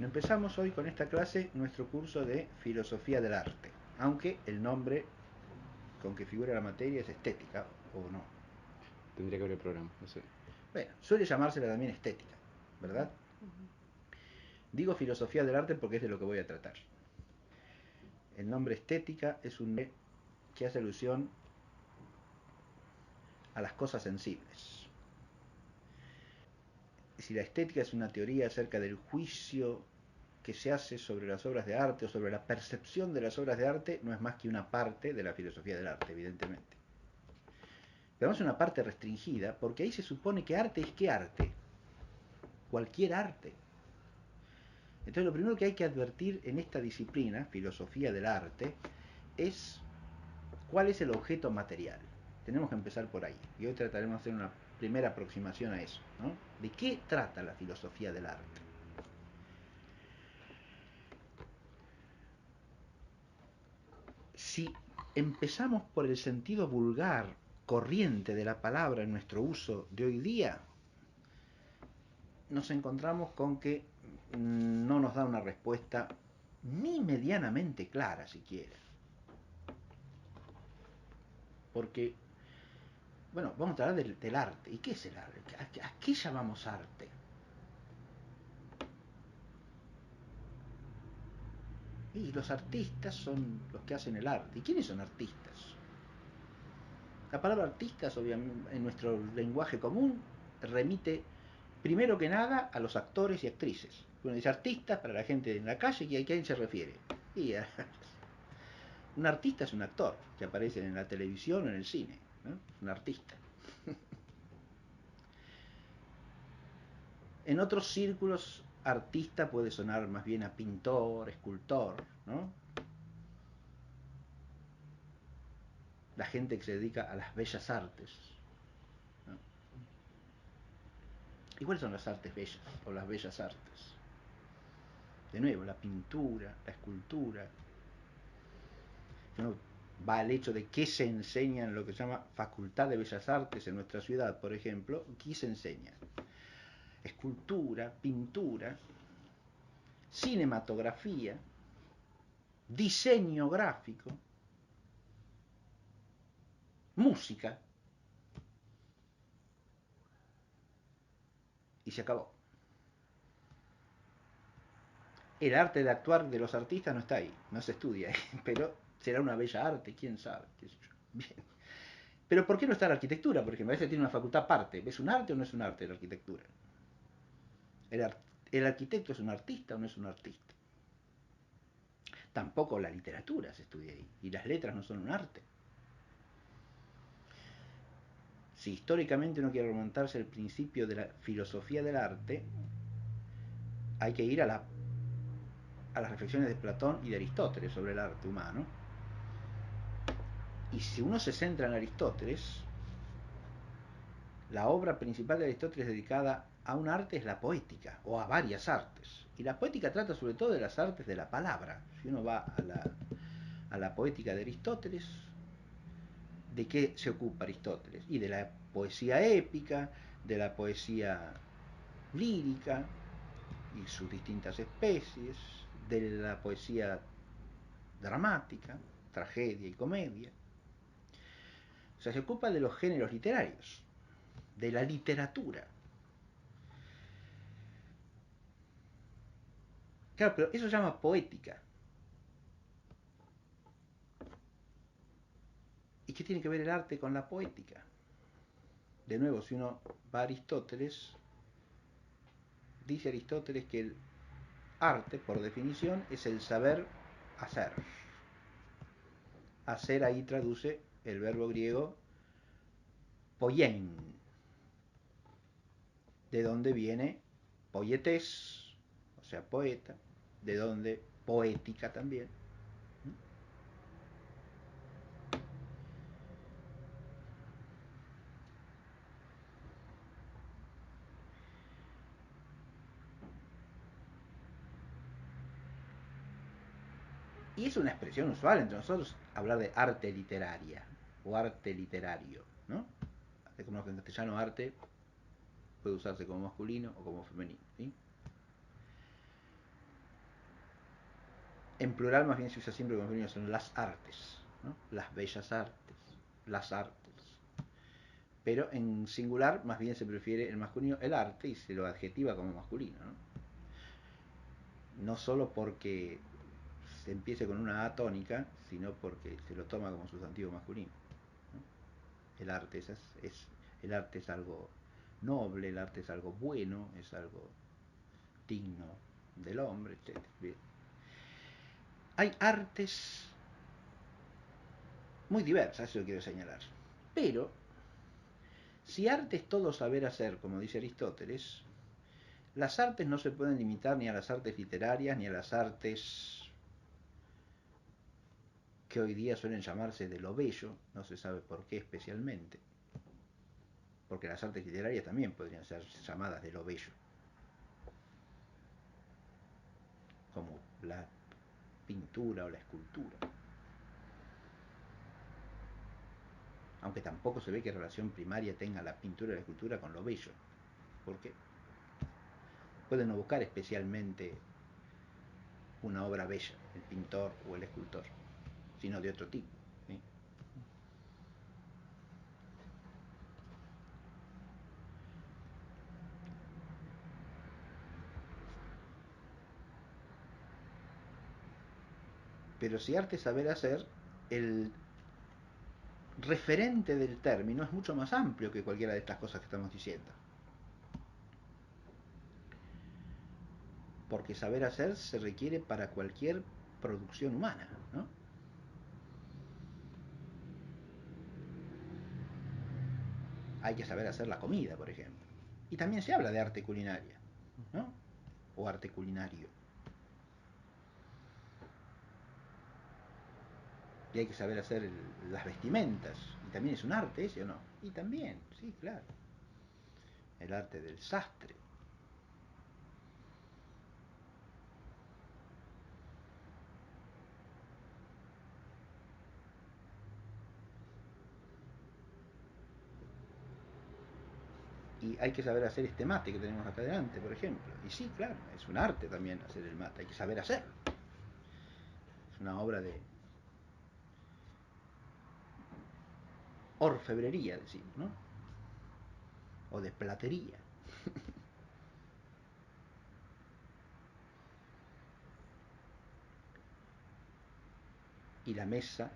Empezamos hoy con esta clase nuestro curso de Filosofía del Arte, aunque el nombre con que figura la materia es estética, o no. Tendría que ver el programa, no sé. Bueno, suele llamársela también estética, ¿verdad? Digo Filosofía del Arte porque es de lo que voy a tratar. El nombre estética es un nombre que hace alusión a las cosas sensibles. Si la estética es una teoría acerca del juicio que se hace sobre las obras de arte o sobre la percepción de las obras de arte, no es más que una parte de la filosofía del arte, evidentemente. Pero es una parte restringida porque ahí se supone que arte es ¿qué arte? Cualquier arte. Entonces lo primero que hay que advertir en esta disciplina, filosofía del arte, es cuál es el objeto material. Tenemos que empezar por ahí. Y hoy trataremos de hacer una primera aproximación a eso, ¿no? ¿De qué trata la filosofía del arte? Si empezamos por el sentido vulgar, corriente de la palabra en nuestro uso de hoy día, nos encontramos con que no nos da una respuesta ni medianamente clara siquiera. Porque, bueno, vamos a hablar del arte. ¿Y qué es el arte? ¿A qué llamamos arte? Y los artistas son los que hacen el arte. ¿Y quiénes son artistas? La palabra artistas, obviamente, en nuestro lenguaje común, remite primero que nada a los actores y actrices. Uno dice artistas para la gente en la calle, ¿y a quién se refiere? Y un artista es un actor que aparece en la televisión o en el cine, ¿no? Un artista. En otros círculos, artista puede sonar más bien a pintor, escultor, ¿no? La gente que se dedica a las bellas artes, ¿no? ¿Y cuáles son las artes bellas o las bellas artes? De nuevo, la pintura, la escultura. ¿No? Va al hecho de qué se enseña en lo que se llama Facultad de Bellas Artes en nuestra ciudad, por ejemplo. ¿Qué se enseña? Escultura, pintura, cinematografía, diseño gráfico, música, y se acabó. El arte de actuar de los artistas no está ahí, no se estudia ahí, pero será una bella arte, quién sabe, qué sé yo. Bien. Pero ¿por qué no está la arquitectura? Porque a veces tiene una facultad aparte. ¿Es un arte o no es un arte la arquitectura? ¿El arquitecto es un artista o no es un artista? Tampoco la literatura se estudia ahí, y las letras no son un arte. Si históricamente uno quiere remontarse al principio de la filosofía del arte, hay que ir a las reflexiones de Platón y de Aristóteles sobre el arte humano. Y si uno se centra en Aristóteles, la obra principal de Aristóteles dedicada a un arte es la poética, o a varias artes. Y la poética trata sobre todo de las artes de la palabra. Si uno va a la poética de Aristóteles, ¿de qué se ocupa Aristóteles? Y de la poesía épica, de la poesía lírica y sus distintas especies, de la poesía dramática, tragedia y comedia. O sea, se ocupa de los géneros literarios, de la literatura. Claro, pero eso se llama poética. ¿Y qué tiene que ver el arte con la poética? De nuevo, si uno va a Aristóteles, dice Aristóteles que el arte, por definición, es el saber hacer. Hacer ahí traduce el verbo griego poien, de donde viene poietes, o sea, poeta, de donde poética también. Y es una expresión usual entre nosotros hablar de arte literaria o arte literario, ¿no? Como que en castellano arte puede usarse como masculino o como femenino, ¿sí? En plural más bien se usa siempre como masculino, son las artes, ¿no? Las bellas artes, las artes. Pero en singular más bien se prefiere el masculino, el arte, y se lo adjetiva como masculino, ¿no? No solo porque se empiece con una A tónica, sino porque se lo toma como sustantivo masculino, ¿no? El arte el arte es algo noble, el arte es algo bueno, es algo digno del hombre, etc. Bien. Hay artes muy diversas, eso quiero señalar. Pero, si arte es todo saber hacer, como dice Aristóteles, las artes no se pueden limitar ni a las artes literarias, ni a las artes que hoy día suelen llamarse de lo bello, no se sabe por qué especialmente, porque las artes literarias también podrían ser llamadas de lo bello, como la pintura o la escultura. Aunque tampoco se ve qué relación primaria tenga la pintura y la escultura con lo bello, porque pueden no buscar especialmente una obra bella, el pintor o el escultor, sino de otro tipo, ¿sí? Pero si arte es saber hacer, el referente del término es mucho más amplio que cualquiera de estas cosas que estamos diciendo. Porque saber hacer se requiere para cualquier producción humana, ¿no? Hay que saber hacer la comida, por ejemplo. Y también se habla de arte culinaria, ¿no? O arte culinario. Y hay que saber hacer las vestimentas. Y también es un arte ese, ¿o no? Y también, sí, claro. El arte del sastre. Y hay que saber hacer este mate que tenemos acá delante, por ejemplo. Y sí, claro, es un arte también hacer el mate. Hay que saber hacerlo. Es una obra de orfebrería, decimos, ¿no? O de platería. Y la mesa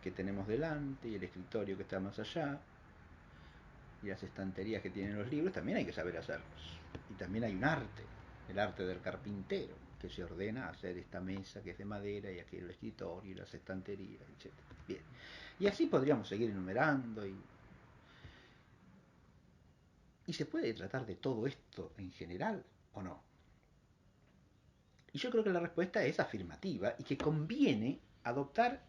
que tenemos delante, y el escritorio que está más allá, y las estanterías que tienen los libros, también hay que saber hacerlos. Y también hay un arte, el arte del carpintero, que se ordena hacer esta mesa que es de madera, y aquí el escritorio, y las estanterías, etc. Bien. Y así podríamos seguir enumerando, y se puede tratar de todo esto en general, ¿o no? Y yo creo que la respuesta es afirmativa, y que conviene adoptar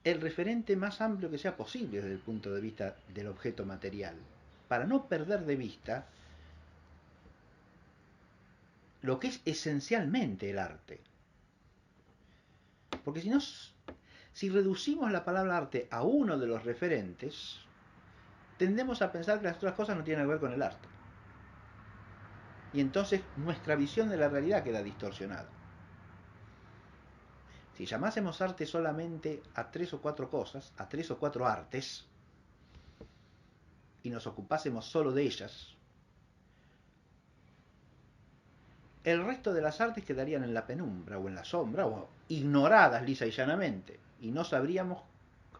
el referente más amplio que sea posible desde el punto de vista del objeto material, para no perder de vista lo que es esencialmente el arte. Porque si reducimos la palabra arte a uno de los referentes, tendemos a pensar que las otras cosas no tienen que ver con el arte. Y entonces nuestra visión de la realidad queda distorsionada. Si llamásemos arte solamente a 3 o 4 cosas, a 3 o 4 artes, y nos ocupásemos solo de ellas, el resto de las artes quedarían en la penumbra o en la sombra o ignoradas lisa y llanamente, y no sabríamos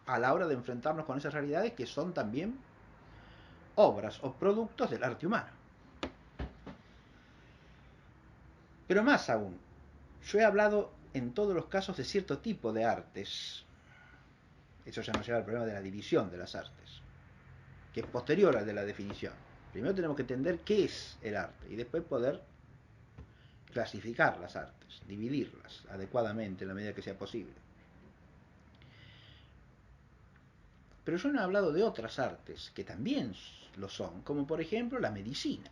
a la hora de enfrentarnos con esas realidades que son también obras o productos del arte humano. Pero más aún, yo he hablado en todos los casos de cierto tipo de artes. Eso ya nos lleva al problema de la división de las artes, que es posterior al de la definición. Primero tenemos que entender qué es el arte y después poder clasificar las artes, dividirlas adecuadamente en la medida que sea posible. Pero yo no he hablado de otras artes que también lo son, como por ejemplo la medicina.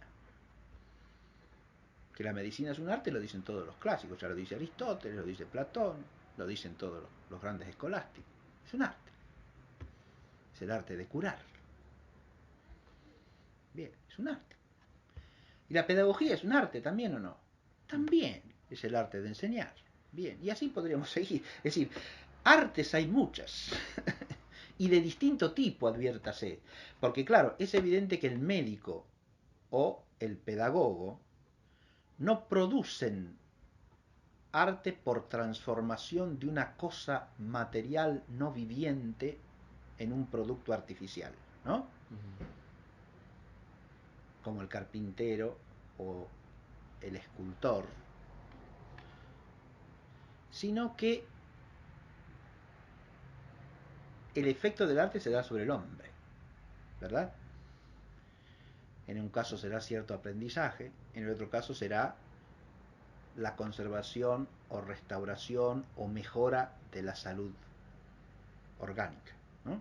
Que la medicina es un arte lo dicen todos los clásicos, ya lo dice Aristóteles, lo dice Platón, lo dicen todos los grandes escolásticos. Es un arte. Es el arte de curar. Bien, es un arte. ¿Y la pedagogía es un arte también o no? También es el arte de enseñar. Bien, y así podríamos seguir. Es decir, artes hay muchas. Y de distinto tipo, adviértase. Porque claro, es evidente que el médico o el pedagogo no producen arte por transformación de una cosa material no viviente en un producto artificial, ¿no? Como el carpintero o el escultor, sino que el efecto del arte se da sobre el hombre, ¿verdad? En un caso será cierto aprendizaje, en el otro caso será la conservación o restauración o mejora de la salud orgánica, ¿no?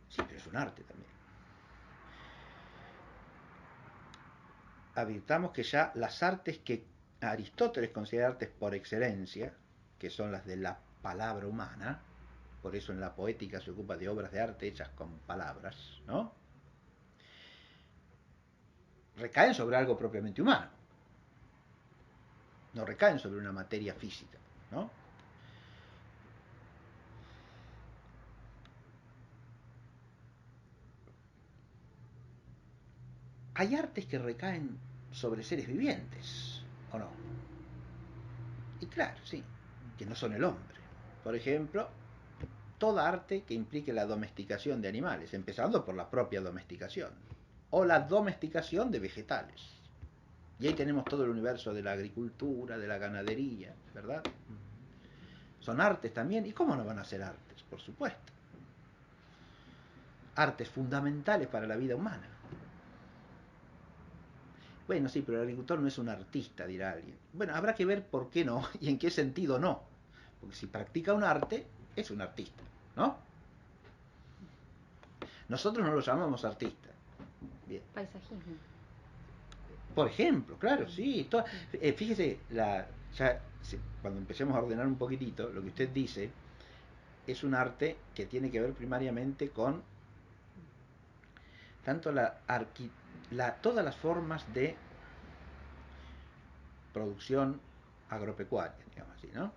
Sí, pero es un arte también. Advirtamos que ya las artes que Aristóteles considera artes por excelencia, que son las de la palabra humana, por eso en la poética se ocupa de obras de arte hechas con palabras, ¿no? Recaen sobre algo propiamente humano, no recaen sobre una materia física, ¿no? Hay artes que recaen sobre seres vivientes, ¿o no? Y claro, sí, que no son el hombre. Por ejemplo, toda arte que implique la domesticación de animales, empezando por la propia domesticación, o la domesticación de vegetales. Y ahí tenemos todo el universo de la agricultura, de la ganadería, ¿verdad? Son artes también, ¿y cómo no van a ser artes? Por supuesto. Artes fundamentales para la vida humana. Bueno, sí, pero el agricultor no es un artista, dirá alguien. Bueno, habrá que ver por qué no y en qué sentido no. Porque si practica un arte, es un artista, ¿no? Nosotros no lo llamamos artista. Bien. Paisajismo. Por ejemplo, claro, sí. Fíjese, cuando empecemos a ordenar un poquitito, lo que usted dice es un arte que tiene que ver primariamente con tanto todas las formas de producción agropecuaria, digamos así, ¿no?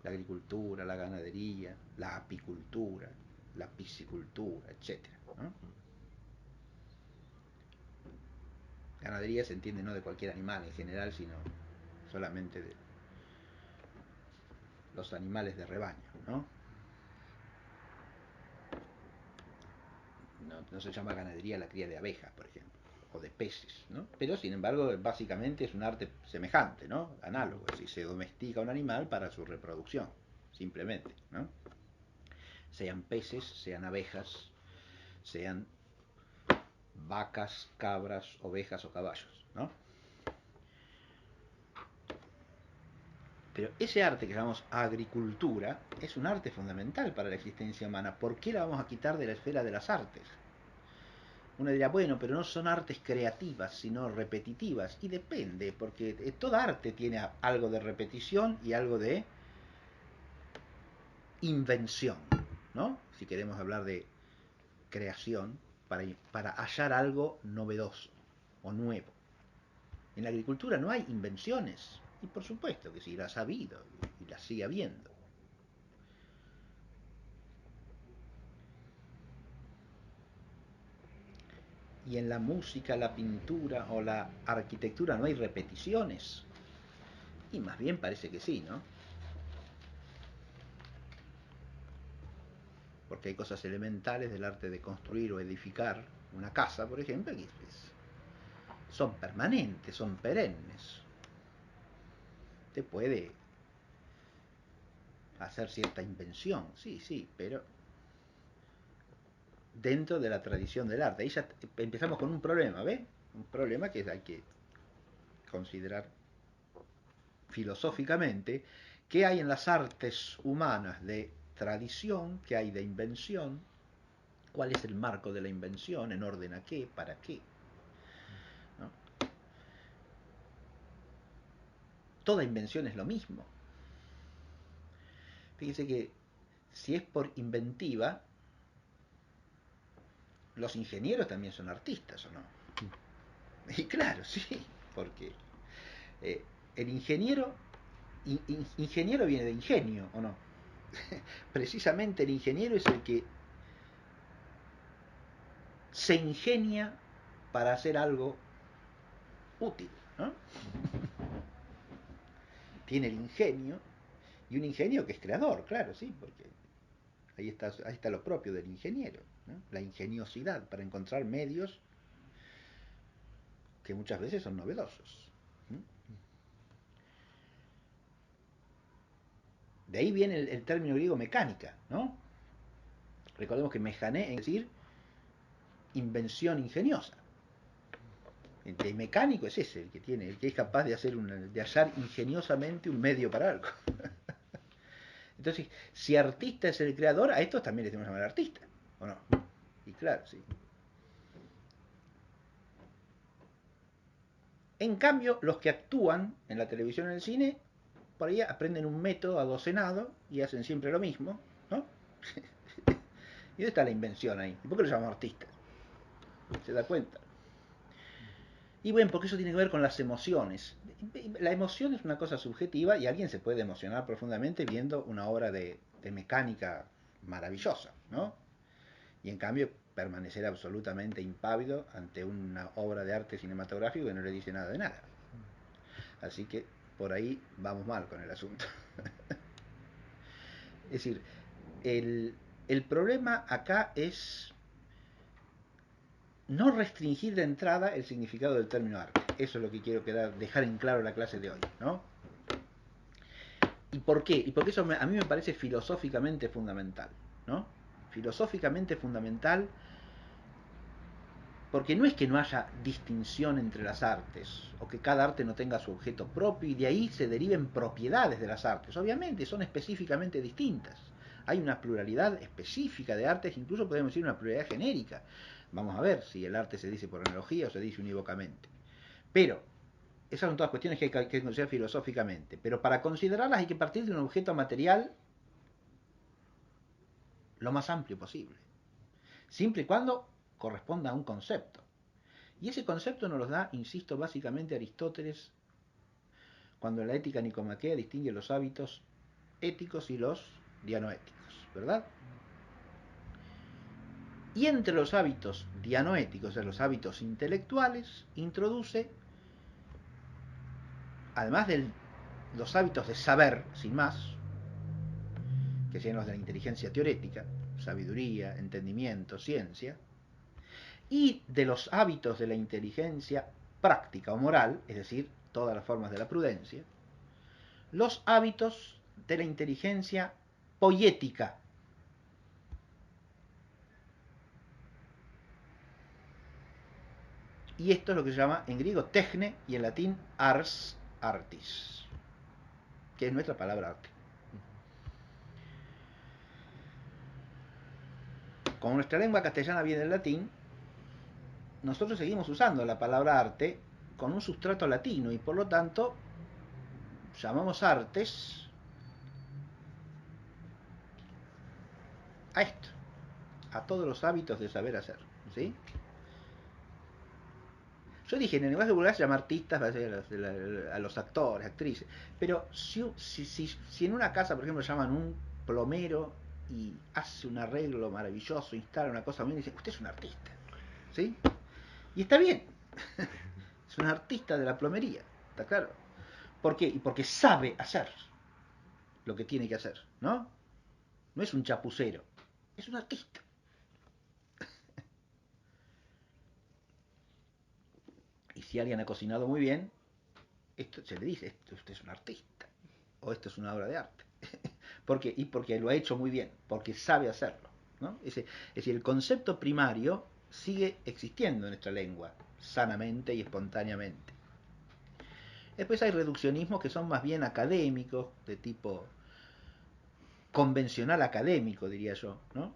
La agricultura, la ganadería, la apicultura, la piscicultura, etcétera, ¿no? Ganadería se entiende no de cualquier animal en general, sino solamente de los animales de rebaño, ¿no? No se llama ganadería la cría de abejas, por ejemplo, o de peces, ¿no? Pero sin embargo, básicamente es un arte semejante, ¿no? Análogo, es decir, se domestica un animal para su reproducción, simplemente, ¿no? Sean peces, sean abejas, sean vacas, cabras, ovejas o caballos, ¿no? Pero ese arte que llamamos agricultura es un arte fundamental para la existencia humana. ¿Por qué la vamos a quitar de la esfera de las artes? Uno dirá, bueno, pero no son artes creativas, sino repetitivas. Y depende, porque toda arte tiene algo de repetición y algo de invención, ¿no? Si queremos hablar de creación, para hallar algo novedoso o nuevo. En la agricultura no hay invenciones, y por supuesto que sí, las ha habido y las sigue habiendo. Y en la música, la pintura o la arquitectura no hay repeticiones. Y más bien parece que sí, ¿no? Porque hay cosas elementales del arte de construir o edificar una casa, por ejemplo, que son permanentes, son perennes. Usted puede hacer cierta invención, sí, sí, pero dentro de la tradición del arte. Ahí ya empezamos con un problema, ¿ves? Un problema que hay que considerar filosóficamente. ¿Qué hay en las artes humanas de tradición? ¿Qué hay de invención? ¿Cuál es el marco de la invención? ¿En orden a qué? ¿Para qué? ¿No? Toda invención es lo mismo. Fíjese que si es por inventiva, los ingenieros también son artistas, ¿o no? Y claro, sí, porque el ingeniero, ingeniero viene de ingenio, ¿o no? Precisamente el ingeniero es el que se ingenia para hacer algo útil, ¿no? Tiene el ingenio, y un ingenio que es creador, claro, sí, porque ahí está lo propio del ingeniero, ¿no? La ingeniosidad para encontrar medios que muchas veces son novedosos. De ahí viene el término griego mecánica, ¿no? Recordemos que mejané es decir invención ingeniosa. El mecánico es ese, el que es capaz de hallar ingeniosamente un medio para algo. Entonces, si artista es el creador, a estos también les tenemos que llamar artista, ¿o no? Y claro, sí. En cambio, los que actúan en la televisión y en el cine, por ahí aprenden un método adocenado y hacen siempre lo mismo, ¿no? ¿Y dónde está la invención ahí? ¿Y por qué lo llamamos artistas? ¿Se da cuenta? Y bueno, porque eso tiene que ver con las emociones. La emoción es una cosa subjetiva y alguien se puede emocionar profundamente viendo una obra de mecánica maravillosa, ¿no? Y en cambio permanecer absolutamente impávido ante una obra de arte cinematográfico que no le dice nada de nada. Así que por ahí vamos mal con el asunto. Es decir, el problema acá es no restringir de entrada el significado del término arte. Eso es lo que quiero dejar en claro en la clase de hoy, ¿no? ¿Y por qué? Y porque eso a mí me parece filosóficamente fundamental, ¿no? Filosóficamente fundamental porque no es que no haya distinción entre las artes, o que cada arte no tenga su objeto propio y de ahí se deriven propiedades de las artes. Obviamente son específicamente distintas. Hay una pluralidad específica de artes, incluso podemos decir una pluralidad genérica. Vamos a ver si el arte se dice por analogía o se dice unívocamente. Pero esas son todas cuestiones que hay que considerar filosóficamente. Pero para considerarlas hay que partir de un objeto material lo más amplio posible. Siempre y cuando corresponda a un concepto. Y ese concepto nos lo da, insisto, básicamente Aristóteles, cuando en la ética nicomaquea distingue los hábitos éticos y los dianoéticos, ¿verdad? Y entre los hábitos dianoéticos, o sea, los hábitos intelectuales, introduce, además de los hábitos de saber, sin más, que serían los de la inteligencia teorética, sabiduría, entendimiento, ciencia, y de los hábitos de la inteligencia práctica o moral, es decir, todas las formas de la prudencia, los hábitos de la inteligencia poética. Y esto es lo que se llama en griego techne y en latín ars artis, que es nuestra palabra arte. Como nuestra lengua castellana viene del latín, nosotros seguimos usando la palabra arte con un sustrato latino y por lo tanto llamamos artes a esto, a todos los hábitos de saber hacer, ¿sí? Yo dije, en el lenguaje vulgar se llama artistas a los actores, actrices, pero si en una casa, por ejemplo, llaman un plomero y hace un arreglo maravilloso, instala una cosa bien y dice, usted es un artista, ¿sí? Y está bien, es un artista de la plomería, ¿está claro? ¿Por qué? Y porque sabe hacer lo que tiene que hacer, ¿no? No es un chapucero, es un artista. Y si alguien ha cocinado muy bien, esto se le dice, usted es un artista, o esto es una obra de arte. ¿Por qué? Y porque lo ha hecho muy bien, porque sabe hacerlo, ¿no? Es decir, el concepto primario sigue existiendo en nuestra lengua, sanamente y espontáneamente. Después hay reduccionismos que son más bien académicos, de tipo convencional académico, diría yo, ¿no?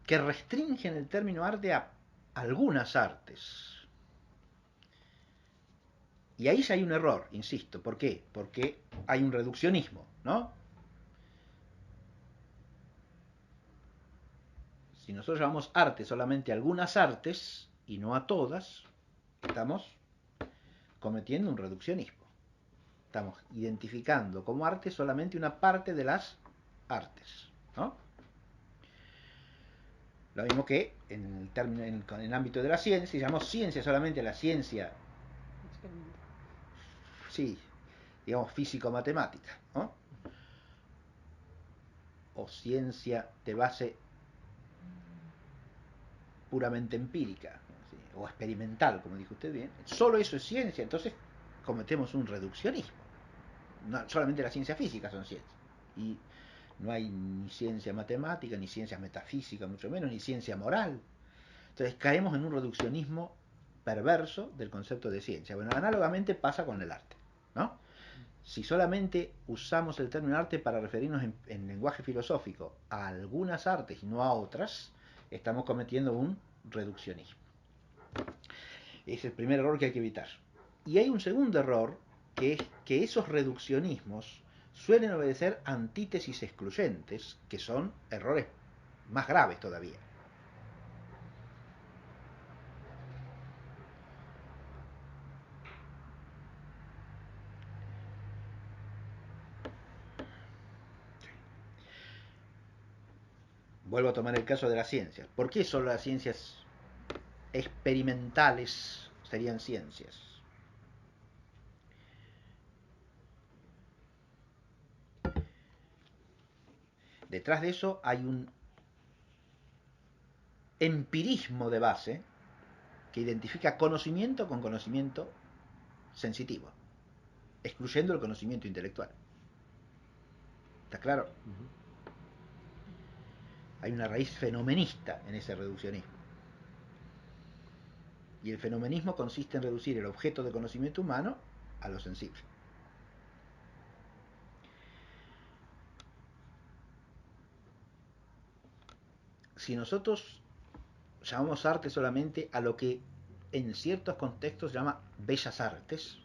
Que restringen el término arte a algunas artes. Y ahí ya hay un error, insisto. ¿Por qué? Porque hay un reduccionismo, ¿no? Si nosotros llamamos arte solamente a algunas artes y no a todas, estamos cometiendo un reduccionismo. Estamos identificando como arte solamente una parte de las artes, ¿no? Lo mismo que en el ámbito de la ciencia, si llamamos ciencia solamente a la ciencia, sí, digamos físico-matemática, ¿no? O ciencia de base puramente empírica, ¿sí? O experimental, como dijo usted bien, solo eso es ciencia, entonces cometemos un reduccionismo. No, solamente la ciencia física son ciencias. Y no hay ni ciencia matemática, ni ciencia metafísica, mucho menos, ni ciencia moral. Entonces caemos en un reduccionismo perverso del concepto de ciencia. Bueno, análogamente pasa con el arte, ¿no? Si solamente usamos el término arte para referirnos en lenguaje filosófico a algunas artes y no a otras, estamos cometiendo un reduccionismo. Es el primer error que hay que evitar. Y hay un segundo error, que es que esos reduccionismos suelen obedecer antítesis excluyentes, que son errores más graves todavía. Vuelvo a tomar el caso de las ciencias. ¿Por qué solo las ciencias experimentales serían ciencias? Detrás de eso hay un empirismo de base que identifica conocimiento con conocimiento sensitivo, excluyendo el conocimiento intelectual. ¿Está claro? Hay una raíz fenomenista en ese reduccionismo. Y el fenomenismo consiste en reducir el objeto de conocimiento humano a lo sensible. Si nosotros llamamos arte solamente a lo que en ciertos contextos se llama bellas artes,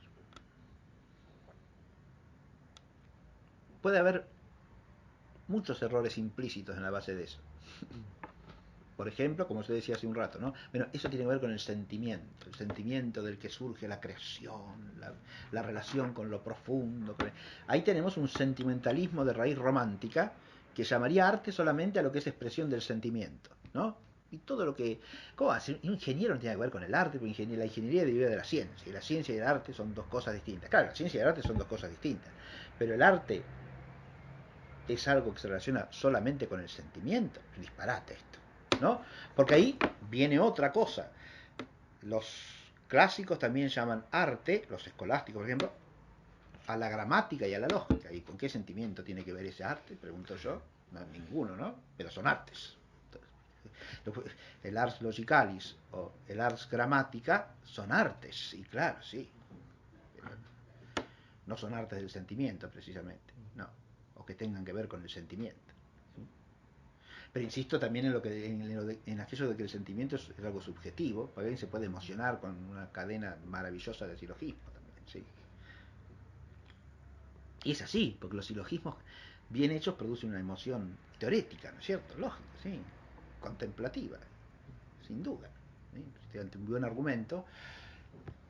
puede haber muchos errores implícitos en la base de eso. Por ejemplo, como usted decía hace un rato, ¿no? Bueno, eso tiene que ver con el sentimiento del que surge la creación, la relación con lo profundo. Ahí tenemos un sentimentalismo de raíz romántica que llamaría arte solamente a lo que es expresión del sentimiento, ¿no? Y todo lo que... ¿Cómo va a ser? Un ingeniero no tiene que ver con el arte, porque la ingeniería deriva de la ciencia, y la ciencia y el arte son dos cosas distintas. Claro, la ciencia y el arte son dos cosas distintas, pero el arte es algo que se relaciona solamente con el sentimiento. Es un disparate esto, ¿no? Porque ahí viene otra cosa. Los clásicos también llaman arte, los escolásticos, por ejemplo, a la gramática y a la lógica. ¿Y con qué sentimiento tiene que ver ese arte? Pregunto yo. No, ninguno, ¿no? Pero son artes. El ars logicalis o el ars gramática son artes, y claro, sí. Pero no son artes del sentimiento, precisamente, no. O que tengan que ver con el sentimiento. Pero insisto también en aquello de que el sentimiento es algo subjetivo, porque alguien se puede emocionar con una cadena maravillosa de silogismos también, ¿sí? Y es así, porque los silogismos bien hechos producen una emoción teorética, ¿no es cierto? Lógica, ¿sí? Contemplativa, sin duda, ¿sí? Si ante un buen argumento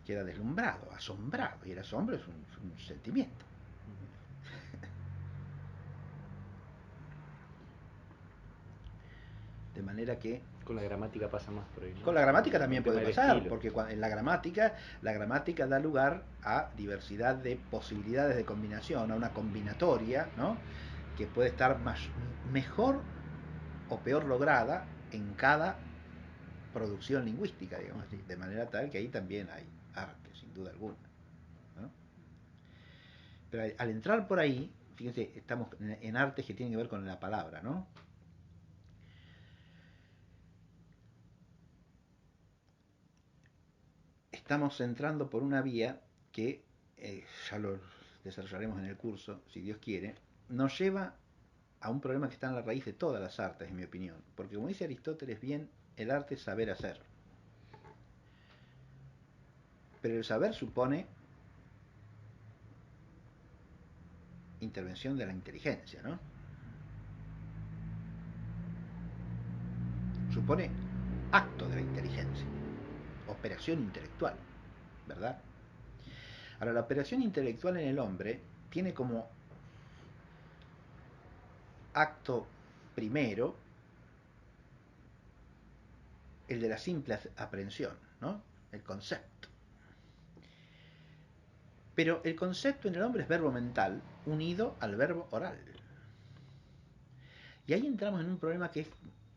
queda deslumbrado, asombrado, y el asombro es un sentimiento. De manera que con la gramática pasa más por ahí, ¿no? con la gramática también puede pasar, estilo. porque en la gramática da lugar a diversidad de posibilidades de combinación, a una combinatoria, ¿no? Que puede estar mejor o peor lograda en cada producción lingüística, digamos así, de manera tal que ahí también hay arte, sin duda alguna, ¿no? Pero al entrar por ahí, fíjense, estamos en artes que tienen que ver con la palabra, ¿no? Estamos entrando por una vía que ya lo desarrollaremos en el curso, si Dios quiere, nos lleva a un problema que está en la raíz de todas las artes, en mi opinión. Porque como dice Aristóteles bien, el arte es saber hacer. Pero el saber supone intervención de la inteligencia, ¿no? supone acto de la inteligencia, operación intelectual, ¿verdad? Ahora, la operación intelectual en el hombre tiene como acto primero el de la simple aprehensión, ¿no? El concepto. Pero el concepto en el hombre es verbo mental unido al verbo oral. Y ahí entramos en un problema que es,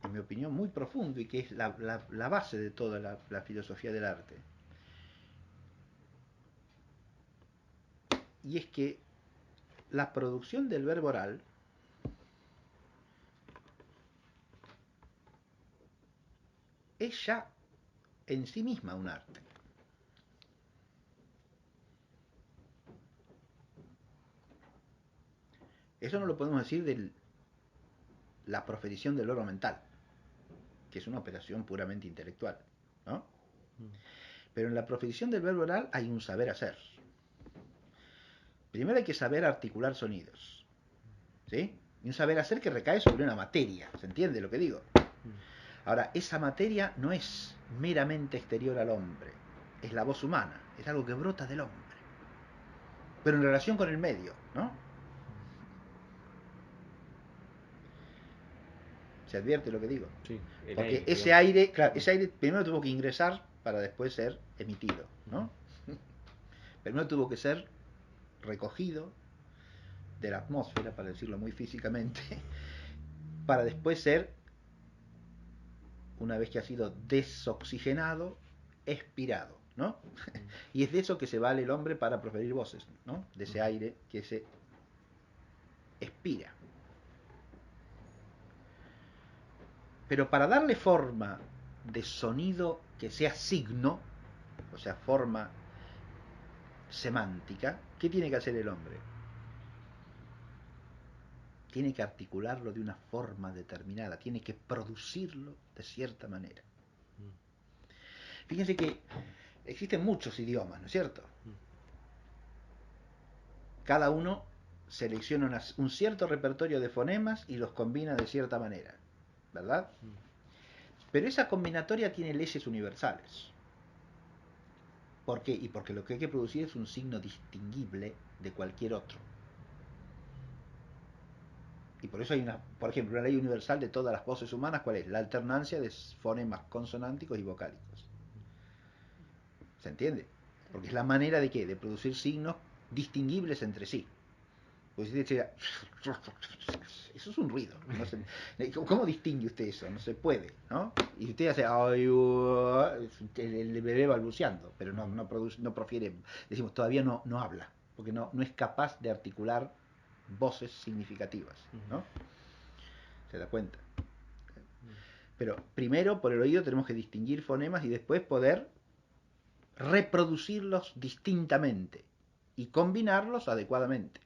en mi opinión, muy profundo y que es la base de toda la filosofía del arte. Y es que la producción del verbo oral es ya en sí misma un arte. Eso no lo podemos decir de la proferición del verbo mental, que es una operación puramente intelectual, ¿no? Pero en la proferición del verbo oral hay un saber hacer. Primero hay que saber articular sonidos, ¿sí? Y un saber hacer que recae sobre una materia, ¿se entiende lo que digo? Ahora, esa materia no es meramente exterior al hombre, es la voz humana, es algo que brota del hombre, pero en relación con el medio, ¿no? ¿Se advierte lo que digo? Sí, porque aire, ese digamos. aire, claro, ese aire primero tuvo que ingresar para después ser emitido, ¿no? Primero tuvo que ser recogido de la atmósfera, para decirlo muy físicamente, para después ser, una vez que ha sido desoxigenado, expirado, ¿no? Y es de eso que se vale el hombre para proferir voces, ¿no? De ese aire que se expira. Pero para darle forma de sonido que sea signo, o sea, forma semántica, ¿qué tiene que hacer el hombre? Tiene que articularlo de una forma determinada, tiene que producirlo de cierta manera. Fíjense que existen muchos idiomas, ¿no es cierto? Cada uno selecciona un cierto repertorio de fonemas y los combina de cierta manera, ¿verdad? Pero esa combinatoria tiene leyes universales. ¿Por qué? Y porque lo que hay que producir es un signo distinguible de cualquier otro. Y por eso hay por ejemplo, una ley universal de todas las voces humanas, ¿cuál es? La alternancia de fonemas consonánticos y vocálicos. ¿Se entiende? Porque es la manera de ¿qué? De producir signos distinguibles entre sí. Pues si decía, eso es un ruido. No se, ¿cómo distingue usted eso? No se puede, ¿no? Y usted hace, el bebé balbuceando, pero no profiere, decimos, todavía no habla, porque no es capaz de articular voces significativas, ¿no? ¿Se da cuenta? Pero primero, por el oído, tenemos que distinguir fonemas y después poder reproducirlos distintamente y combinarlos adecuadamente,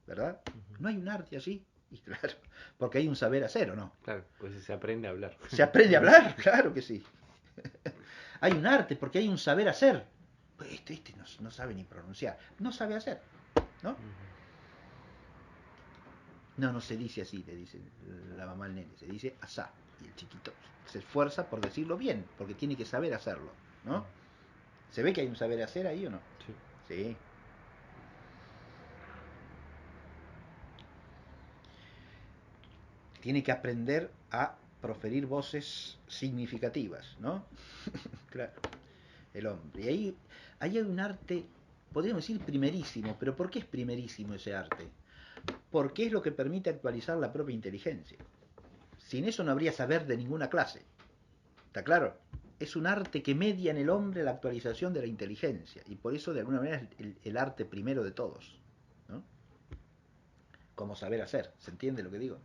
¿verdad? No hay un arte así, y claro, porque hay un saber hacer, ¿o no? Claro, pues se aprende a hablar. ¿Se aprende a hablar? Claro que sí. Hay un arte porque hay un saber hacer. Pues este no sabe ni pronunciar, no sabe hacer, ¿no? No se dice así, le dice la mamá al nene, se dice asá. Y el chiquito se esfuerza por decirlo bien, porque tiene que saber hacerlo, ¿no? ¿Se ve que hay un saber hacer ahí o no? Sí. Sí. Tiene que aprender a proferir voces significativas, ¿no? Claro, el hombre. Y ahí hay un arte, podríamos decir primerísimo, pero ¿por qué es primerísimo ese arte? Porque es lo que permite actualizar la propia inteligencia. Sin eso no habría saber de ninguna clase. ¿Está claro? Es un arte que media en el hombre la actualización de la inteligencia. Y por eso, de alguna manera, es el arte primero de todos, ¿no? Como saber hacer. ¿Se entiende lo que digo?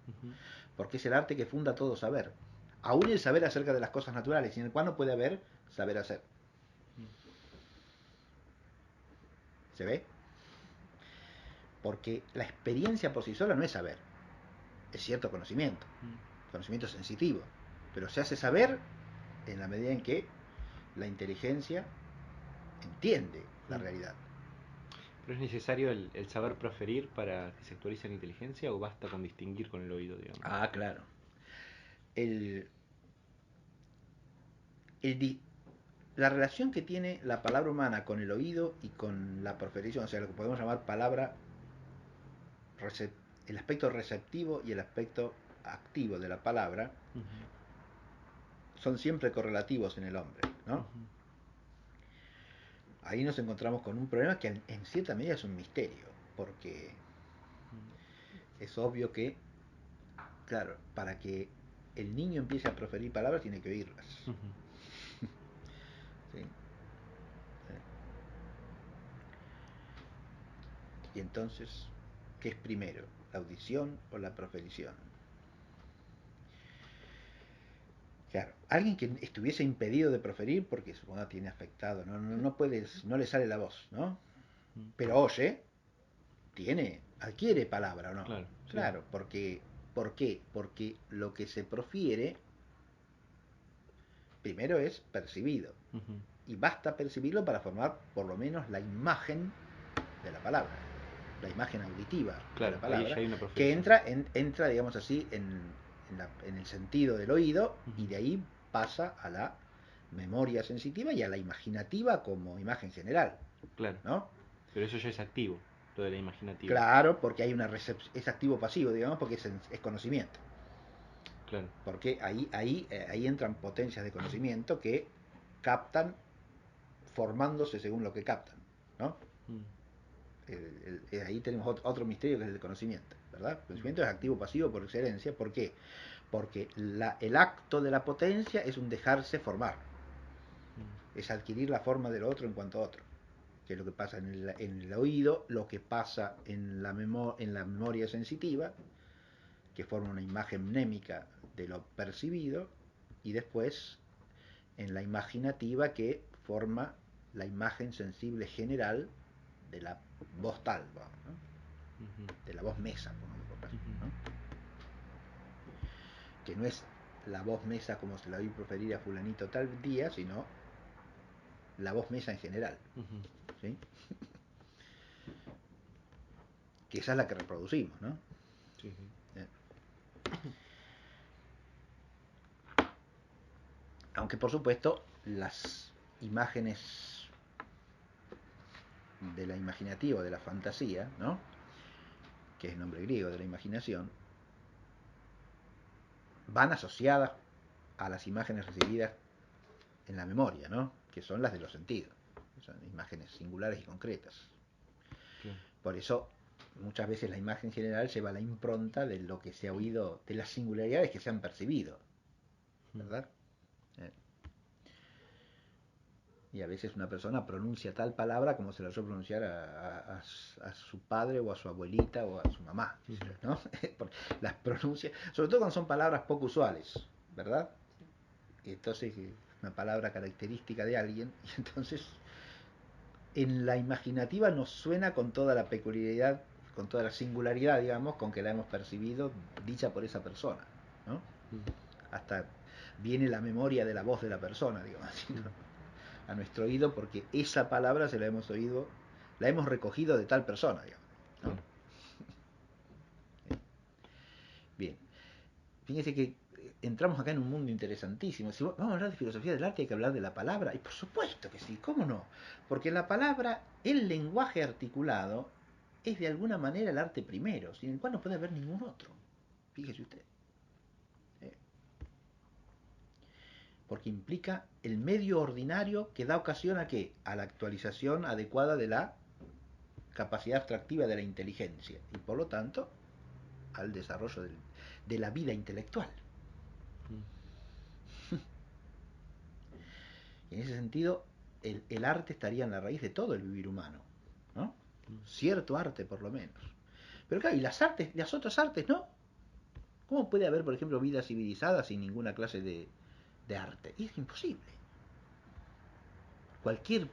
Porque es el arte que funda todo saber. Aún el saber acerca de las cosas naturales, sin el cual no puede haber saber hacer. ¿Se ve? Porque la experiencia por sí sola no es saber, es cierto conocimiento, conocimiento sensitivo, pero se hace saber en la medida en que la inteligencia entiende la realidad. ¿Pero es necesario el saber proferir para que se actualice la inteligencia o basta con distinguir con el oído, digamos? Ah, claro. El, el la relación que tiene la palabra humana con el oído y con la proferición, o sea, lo que podemos llamar palabra, el aspecto receptivo y el aspecto activo de la palabra, son siempre correlativos en el hombre, ¿no? Ahí nos encontramos con un problema que en cierta medida es un misterio, porque es obvio que, claro, para que el niño empiece a proferir palabras tiene que oírlas. ¿Sí? Y entonces, ¿qué es primero? ¿La audición o la proferición? Claro, alguien que estuviese impedido de proferir porque supongo tiene afectado, no puede, no le sale la voz, ¿no? Pero oye, adquiere palabra, ¿o no? Claro, Claro, porque, ¿por qué? Porque lo que se profiere primero es percibido. Y basta percibirlo para formar por lo menos la imagen de la palabra, la imagen auditiva de la palabra, que entra, digamos así, en el sentido del oído, y de ahí pasa a la memoria sensitiva y a la imaginativa como imagen general. Claro. ¿No? Pero eso ya es activo, lo de la imaginativa. Claro, porque hay una es activo pasivo, digamos, porque es conocimiento. Claro. Porque ahí entran potencias de conocimiento que captan formándose según lo que captan, ¿no? Ahí tenemos otro misterio que es el de conocimiento, ¿verdad? El conocimiento es activo pasivo por excelencia. ¿Por qué? Porque el acto de la potencia es un dejarse formar, es adquirir la forma del otro en cuanto a otro, que es lo que pasa en el oído, lo que pasa en la memoria sensitiva, que forma una imagen mnémica de lo percibido, y después en la imaginativa, que forma la imagen sensible general de la voz tal, ¿no? De la voz mesa, ¿no? Que no es la voz mesa como se la vi proferir a fulanito tal día, sino la voz mesa en general, ¿sí? Que esa es la que reproducimos, ¿no? Sí. Aunque por supuesto las imágenes de la imaginativa, de la fantasía, ¿no? Que es el nombre griego de la imaginación, van asociadas a las imágenes recibidas en la memoria, ¿no? Que son las de los sentidos. Son imágenes singulares y concretas. Claro. Por eso muchas veces la imagen general lleva la impronta de lo que se ha oído, de las singularidades que se han percibido, ¿verdad? Y a veces una persona pronuncia tal palabra como se la oyó pronunciar a su padre o a su abuelita o a su mamá, ¿no? Las pronuncia, sobre todo cuando son palabras poco usuales, ¿verdad? Y entonces una palabra característica de alguien, y entonces en la imaginativa nos suena con toda la peculiaridad, con toda la singularidad, digamos, con que la hemos percibido, dicha por esa persona, ¿no? Hasta viene la memoria de la voz de la persona, digamos así, ¿no? A nuestro oído, porque esa palabra se la hemos oído, la hemos recogido de tal persona, digamos, ¿no? Bien, fíjense que entramos acá en un mundo interesantísimo. Si vamos a hablar de filosofía del arte, hay que hablar de la palabra, y por supuesto que sí, ¿cómo no? Porque la palabra, el lenguaje articulado, es de alguna manera el arte primero, sin el cual no puede haber ningún otro. Fíjese usted. Porque implica el medio ordinario que da ocasión a ¿qué? A la actualización adecuada de la capacidad abstractiva de la inteligencia, y por lo tanto al desarrollo de la vida intelectual. Y en ese sentido, el arte estaría en la raíz de todo el vivir humano, ¿no? Cierto arte, por lo menos. Pero claro, y las otras artes, ¿no? ¿Cómo puede haber, por ejemplo, vida civilizada sin ninguna clase de arte? Y es imposible. Cualquier...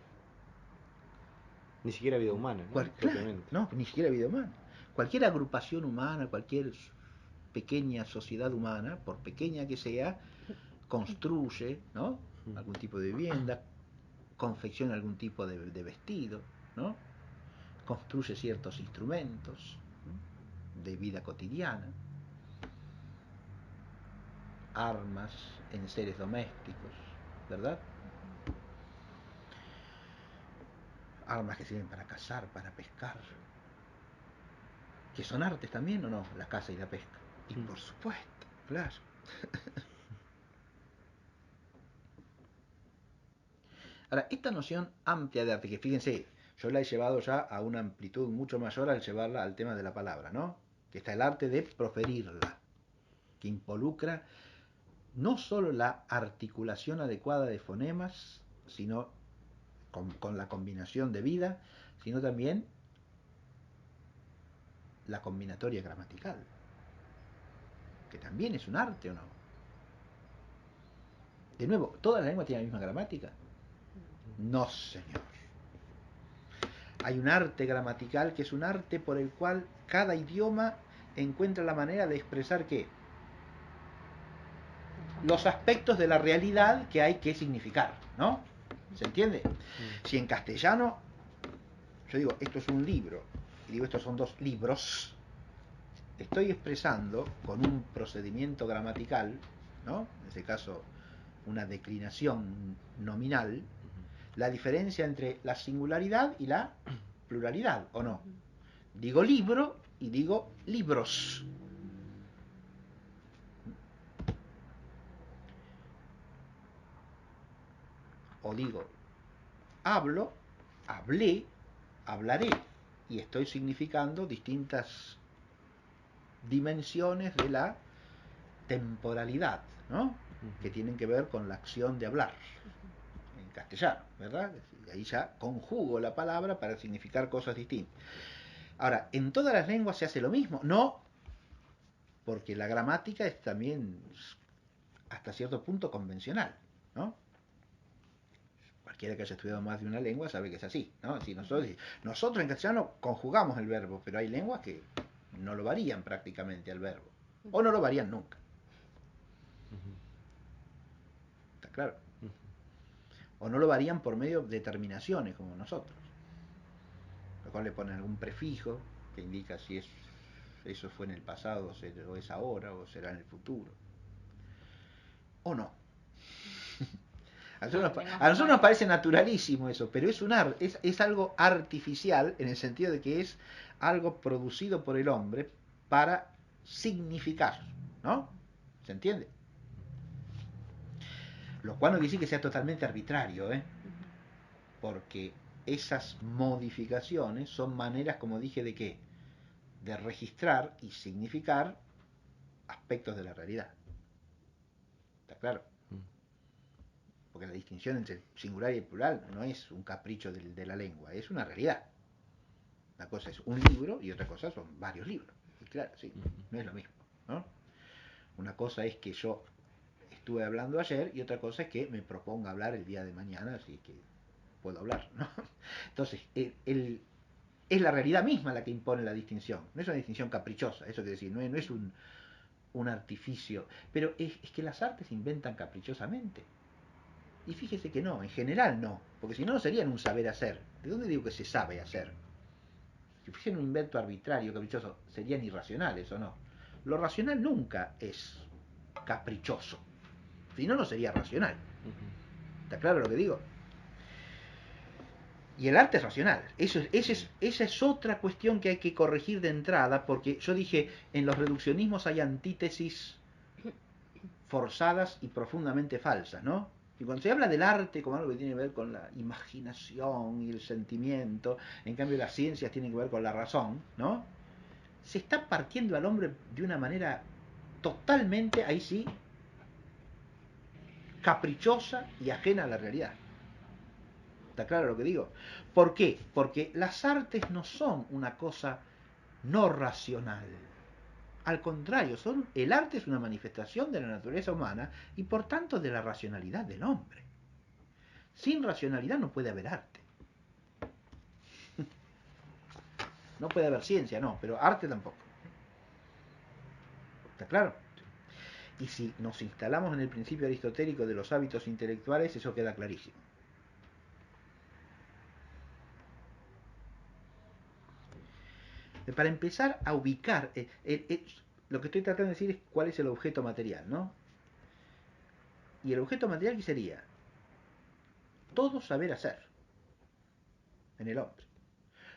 Ni siquiera vida humana, ¿no? Claro, no, ni siquiera vida humana. Cualquier agrupación humana, cualquier pequeña sociedad humana, por pequeña que sea, construye, ¿no? Algún tipo de vivienda, confecciona algún tipo de vestido, ¿no? Construye ciertos instrumentos, ¿no? De vida cotidiana, armas en seres domésticos, ¿verdad? Armas que sirven para cazar, para pescar, que son artes también, ¿o no? La caza y la pesca. Y por supuesto, claro. Ahora, esta noción amplia de arte, que fíjense, yo la he llevado ya a una amplitud mucho mayor al llevarla al tema de la palabra, ¿no? Que está el arte de proferirla, que involucra no solo la articulación adecuada de fonemas, sino con la combinación debida, sino también la combinatoria gramatical, que también es un arte, ¿o no? De nuevo, ¿todas las lenguas tienen la misma gramática? No, señor. Hay un arte gramatical que es un arte por el cual cada idioma encuentra la manera de expresar ¿qué? Los aspectos de la realidad que hay que significar, ¿no? ¿Se entiende? Si en castellano yo digo, esto es un libro, y digo, estos son 2 libros, estoy expresando con un procedimiento gramatical, ¿no? En este caso, una declinación nominal, la diferencia entre la singularidad y la pluralidad, ¿o no? Digo libro y digo libros. O digo, hablo, hablé, hablaré. Y estoy significando distintas dimensiones de la temporalidad, ¿no? Que tienen que ver con la acción de hablar en castellano, ¿verdad? Y ahí ya conjugo la palabra para significar cosas distintas. Ahora, ¿en todas las lenguas se hace lo mismo? No, porque la gramática es también hasta cierto punto convencional, ¿no? Cualquiera que haya estudiado más de una lengua sabe que es así, ¿no? Si nosotros en castellano conjugamos el verbo, pero hay lenguas que no lo varían prácticamente al verbo, o no lo varían nunca. ¿Está claro? O no lo varían por medio de terminaciones como nosotros, lo cual le ponen algún prefijo que indica si eso fue en el pasado o es ahora o será en el futuro o no. A nosotros nos parece naturalísimo eso, pero es algo artificial en el sentido de que es algo producido por el hombre para significar, ¿no? ¿Se entiende? Lo cual no quiere decir que sea totalmente arbitrario, ¿eh? Porque esas modificaciones son maneras, como dije, ¿de qué? De registrar y significar aspectos de la realidad. ¿Está claro? Porque la distinción entre singular y plural no es un capricho de la lengua, es una realidad. Una cosa es un libro y otra cosa son varios libros. Y claro, sí, no es lo mismo, ¿no? Una cosa es que yo estuve hablando ayer y otra cosa es que me proponga hablar el día de mañana, así que puedo hablar, ¿no? Entonces, es la realidad misma la que impone la distinción. No es una distinción caprichosa, eso quiere decir, no es un artificio. Pero es que las artes se inventan caprichosamente. Y fíjese que no, en general no, porque si no, no serían un saber hacer. ¿De dónde digo que se sabe hacer? Si fuesen un invento arbitrario, caprichoso, serían irracionales o no. Lo racional nunca es caprichoso. Si no, no sería racional. ¿Está claro lo que digo? Y el arte es racional. Esa es otra cuestión que hay que corregir de entrada, porque yo dije, en los reduccionismos hay antítesis forzadas y profundamente falsas, ¿no? Y cuando se habla del arte como algo que tiene que ver con la imaginación y el sentimiento, en cambio las ciencias tienen que ver con la razón, ¿no? Se está partiendo al hombre de una manera totalmente, ahí sí, caprichosa y ajena a la realidad. ¿Está claro lo que digo? ¿Por qué? Porque las artes no son una cosa no racional. Al contrario, el arte es una manifestación de la naturaleza humana y por tanto de la racionalidad del hombre. Sin racionalidad no puede haber arte. No puede haber ciencia, no, pero arte tampoco. ¿Está claro? Y si nos instalamos en el principio aristotélico de los hábitos intelectuales, eso queda clarísimo. Para empezar a ubicar, lo que estoy tratando de decir es cuál es el objeto material, ¿no? Y el objeto material, ¿qué sería? todo saber hacer en el hombre.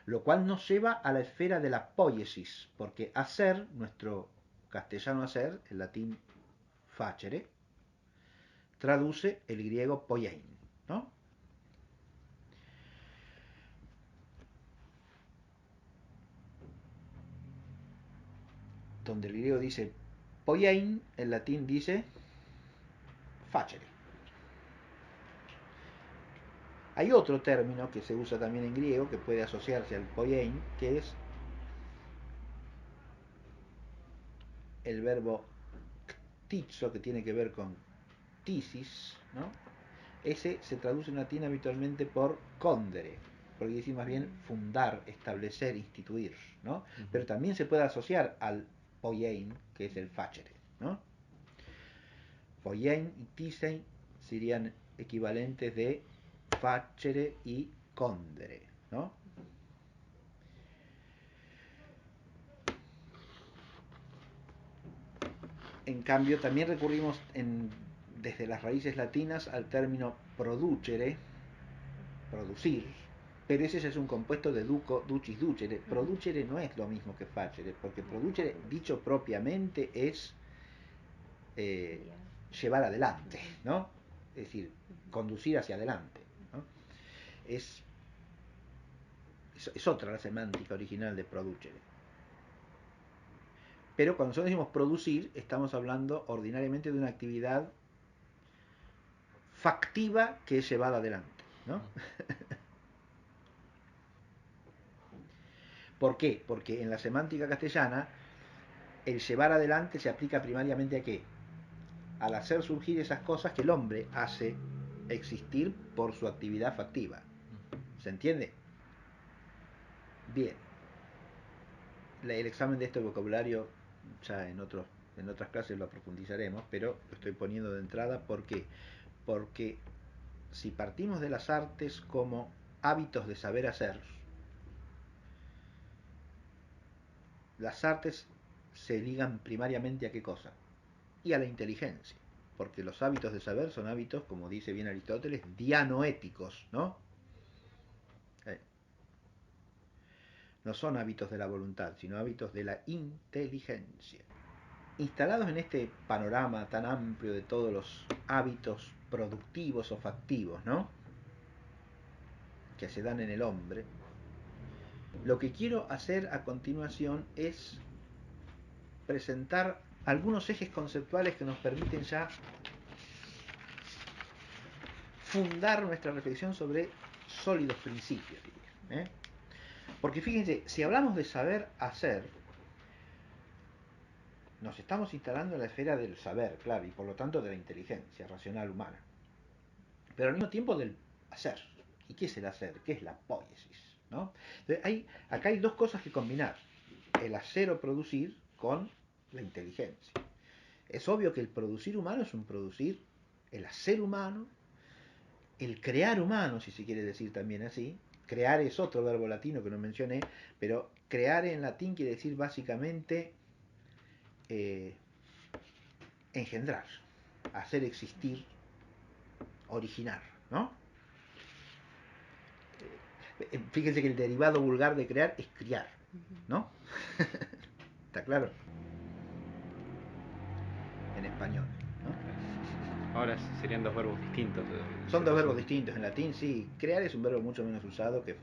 Lo cual nos lleva a la esfera de la poiesis, porque hacer, nuestro castellano hacer, el latín facere, traduce el griego poiein, ¿no? Donde el griego dice poiein, el latín dice facere. Hay otro término que se usa también en griego que puede asociarse al poiein, que es el verbo ktizo, que tiene que ver con tisis, ¿no? Ese se traduce en latín habitualmente por condere, porque dice más bien fundar, establecer, instituir, ¿no? Pero también se puede asociar al poiein, que es el facere, ¿no? Poiein y tisein serían equivalentes de facere y condere, ¿no? En cambio, también recurrimos desde las raíces latinas al término producere, producir, pero ese ya es un compuesto de duco, ducis, ducere. Producere no es lo mismo que facere, porque producere, dicho propiamente, es llevar adelante, ¿no? Es decir, conducir hacia adelante, ¿no? Es otra la semántica original de producere. Pero cuando nosotros decimos producir, estamos hablando ordinariamente de una actividad factiva que es llevada adelante, ¿no? ¿Por qué? Porque en la semántica castellana el llevar adelante se aplica primariamente a ¿qué? Al hacer surgir esas cosas que el hombre hace existir por su actividad factiva. ¿Se entiende? Bien. El examen de este vocabulario ya en otras clases lo profundizaremos, pero lo estoy poniendo de entrada. ¿Por qué? Porque si partimos de las artes como hábitos de saber hacer, las artes se ligan primariamente a ¿qué cosa? Y a la inteligencia, porque los hábitos de saber son hábitos, como dice bien Aristóteles, dianoéticos, ¿no? No son hábitos de la voluntad, sino hábitos de la inteligencia. Instalados en este panorama tan amplio de todos los hábitos productivos o factivos, ¿no?, que se dan en el hombre, lo que quiero hacer a continuación es presentar algunos ejes conceptuales que nos permiten ya fundar nuestra reflexión sobre sólidos principios, diría, ¿eh? Porque fíjense, si hablamos de saber hacer, nos estamos instalando en la esfera del saber, claro, y por lo tanto de la inteligencia racional humana. Pero al mismo tiempo del hacer. ¿Y qué es el hacer? ¿Qué es la poiesis? ¿No? Entonces, acá hay dos cosas que combinar: el hacer o producir con la inteligencia. Es obvio que el producir humano es un producir, el hacer humano, el crear humano, si se quiere decir también así. Crear es otro verbo latino que no mencioné, pero crear en latín quiere decir básicamente engendrar, hacer existir, originar, ¿no? Fíjense que el derivado vulgar de crear es criar, ¿no? ¿Está claro? En español, ¿no? Ahora serían dos verbos distintos. Son dos verbos distintos. En latín, sí. Crear es un verbo mucho menos usado que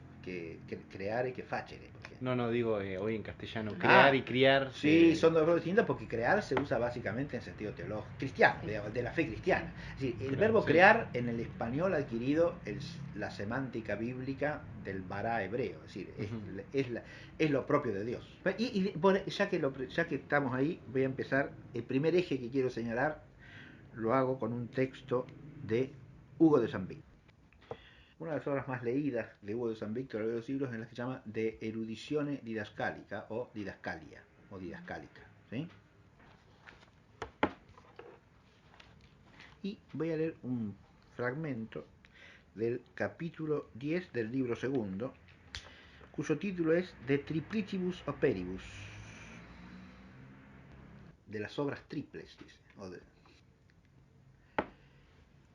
creare, que facere. No, digo hoy en castellano, crear y criar. Sí, son dos verbos distintos porque crear se usa básicamente en sentido teológico, cristiano, de la fe cristiana. Es decir, el verbo crear en el español ha adquirido la semántica bíblica del bará hebreo, es decir, es lo propio de Dios. Bueno, ya que estamos ahí, voy a empezar. El primer eje que quiero señalar lo hago con un texto de Hugo de San Víctor. Una de las obras más leídas de Hugo de San Víctor a lo largo de los siglos es la que se llama De Eruditione Didascalica o Didascalia o Didascálica, ¿sí? Y voy a leer un fragmento del capítulo 10 del libro segundo, cuyo título es De Triplicibus Operibus, de las obras triples, dice.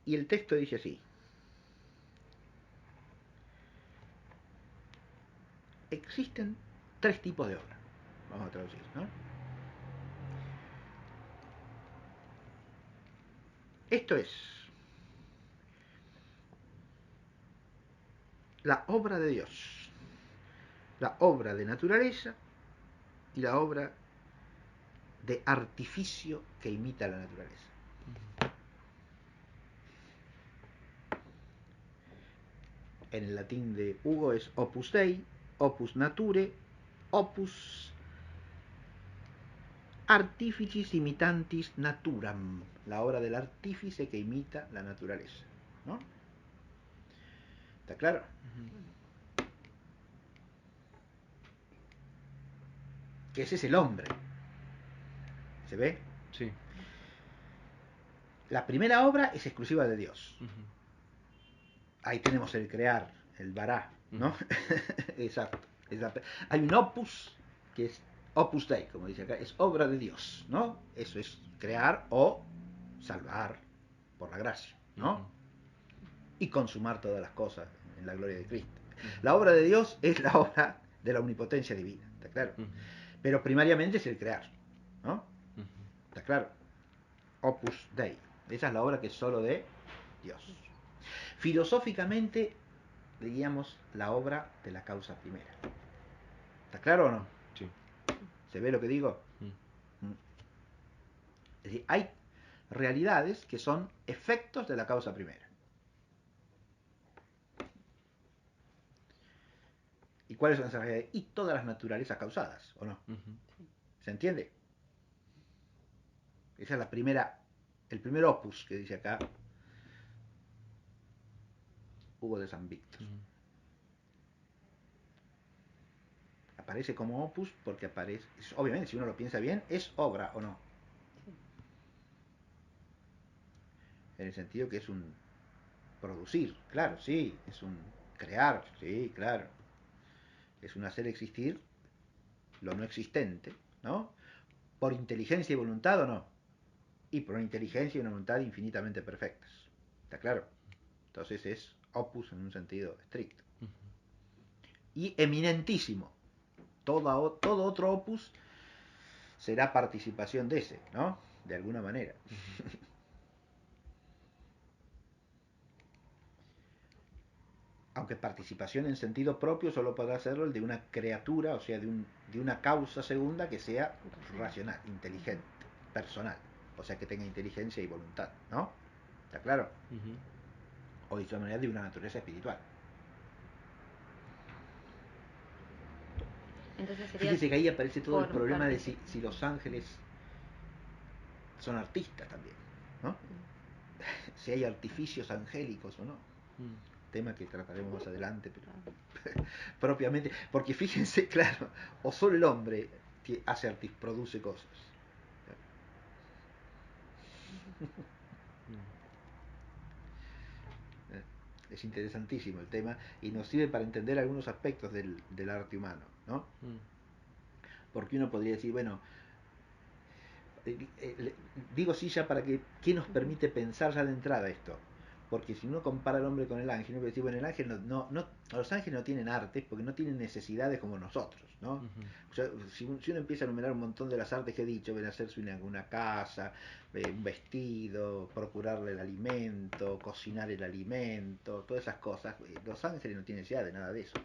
Y el texto dice así: existen tres tipos de obra. Vamos a traducir, ¿no? Esto es la obra de Dios, la obra de naturaleza y la obra de artificio que imita la naturaleza. En el latín de Hugo es opus Dei, opus nature, opus artificis imitantis naturam, la obra del artífice que imita la naturaleza, ¿no? ¿Está claro? Que ese es el hombre. ¿Se ve? Sí. La primera obra es exclusiva de Dios. Ahí tenemos el crear, el bará, ¿no? Exacto. Hay un opus que es opus Dei, como dice acá, es obra de Dios, ¿no? Eso es crear o salvar por la gracia, ¿no? Y consumar todas las cosas en la gloria de Cristo. La obra de Dios es la obra de la omnipotencia divina, ¿está claro? Pero primariamente es el crear, ¿no? ¿Está claro? Opus Dei. Esa es la obra que es solo de Dios. Filosóficamente, diríamos, la obra de la causa primera. ¿Está claro o no? Sí. ¿Se ve lo que digo? Es decir, hay realidades que son efectos de la causa primera. ¿Y cuáles son esas realidades? Y todas las naturalezas causadas, ¿o no? ¿Se entiende? Esa es la primera, el primer opus que dice acá Hugo de San Víctor. Aparece como opus porque aparece, obviamente si uno lo piensa bien, es obra o no. En el sentido que es un producir, claro, sí, es un crear, sí, claro. Es un hacer existir lo no existente, ¿no? Por inteligencia y voluntad o no. Y por una inteligencia y una voluntad infinitamente perfectas. ¿Está claro? Entonces es opus en un sentido estricto. Y eminentísimo. Todo otro opus será participación de ese, ¿no? De alguna manera. Aunque participación en sentido propio solo podrá hacerlo el de una criatura, o sea, de una causa segunda que sea racional, inteligente, personal. O sea, que tenga inteligencia y voluntad, ¿no? ¿Está claro? O de manera de una naturaleza espiritual. Entonces sería. Fíjese que ahí aparece todo el problema de si los ángeles son artistas también, ¿no? Si hay artificios angélicos o no. Tema que trataremos más adelante, pero propiamente, porque fíjense, claro, o solo el hombre que produce cosas. Es interesantísimo el tema y nos sirve para entender algunos aspectos del arte humano, ¿no? Porque uno podría decir, bueno, digo sí ya para que, ¿qué nos permite pensar ya de entrada esto? Porque si uno compara al hombre con el ángel, uno puede decir, bueno, el ángel los ángeles no tienen artes porque no tienen necesidades como nosotros, ¿no? O sea, si uno empieza a enumerar un montón de las artes que he dicho, ven a hacerse una casa, un vestido, procurarle el alimento, cocinar el alimento, todas esas cosas, los ángeles no tienen necesidad de nada de eso.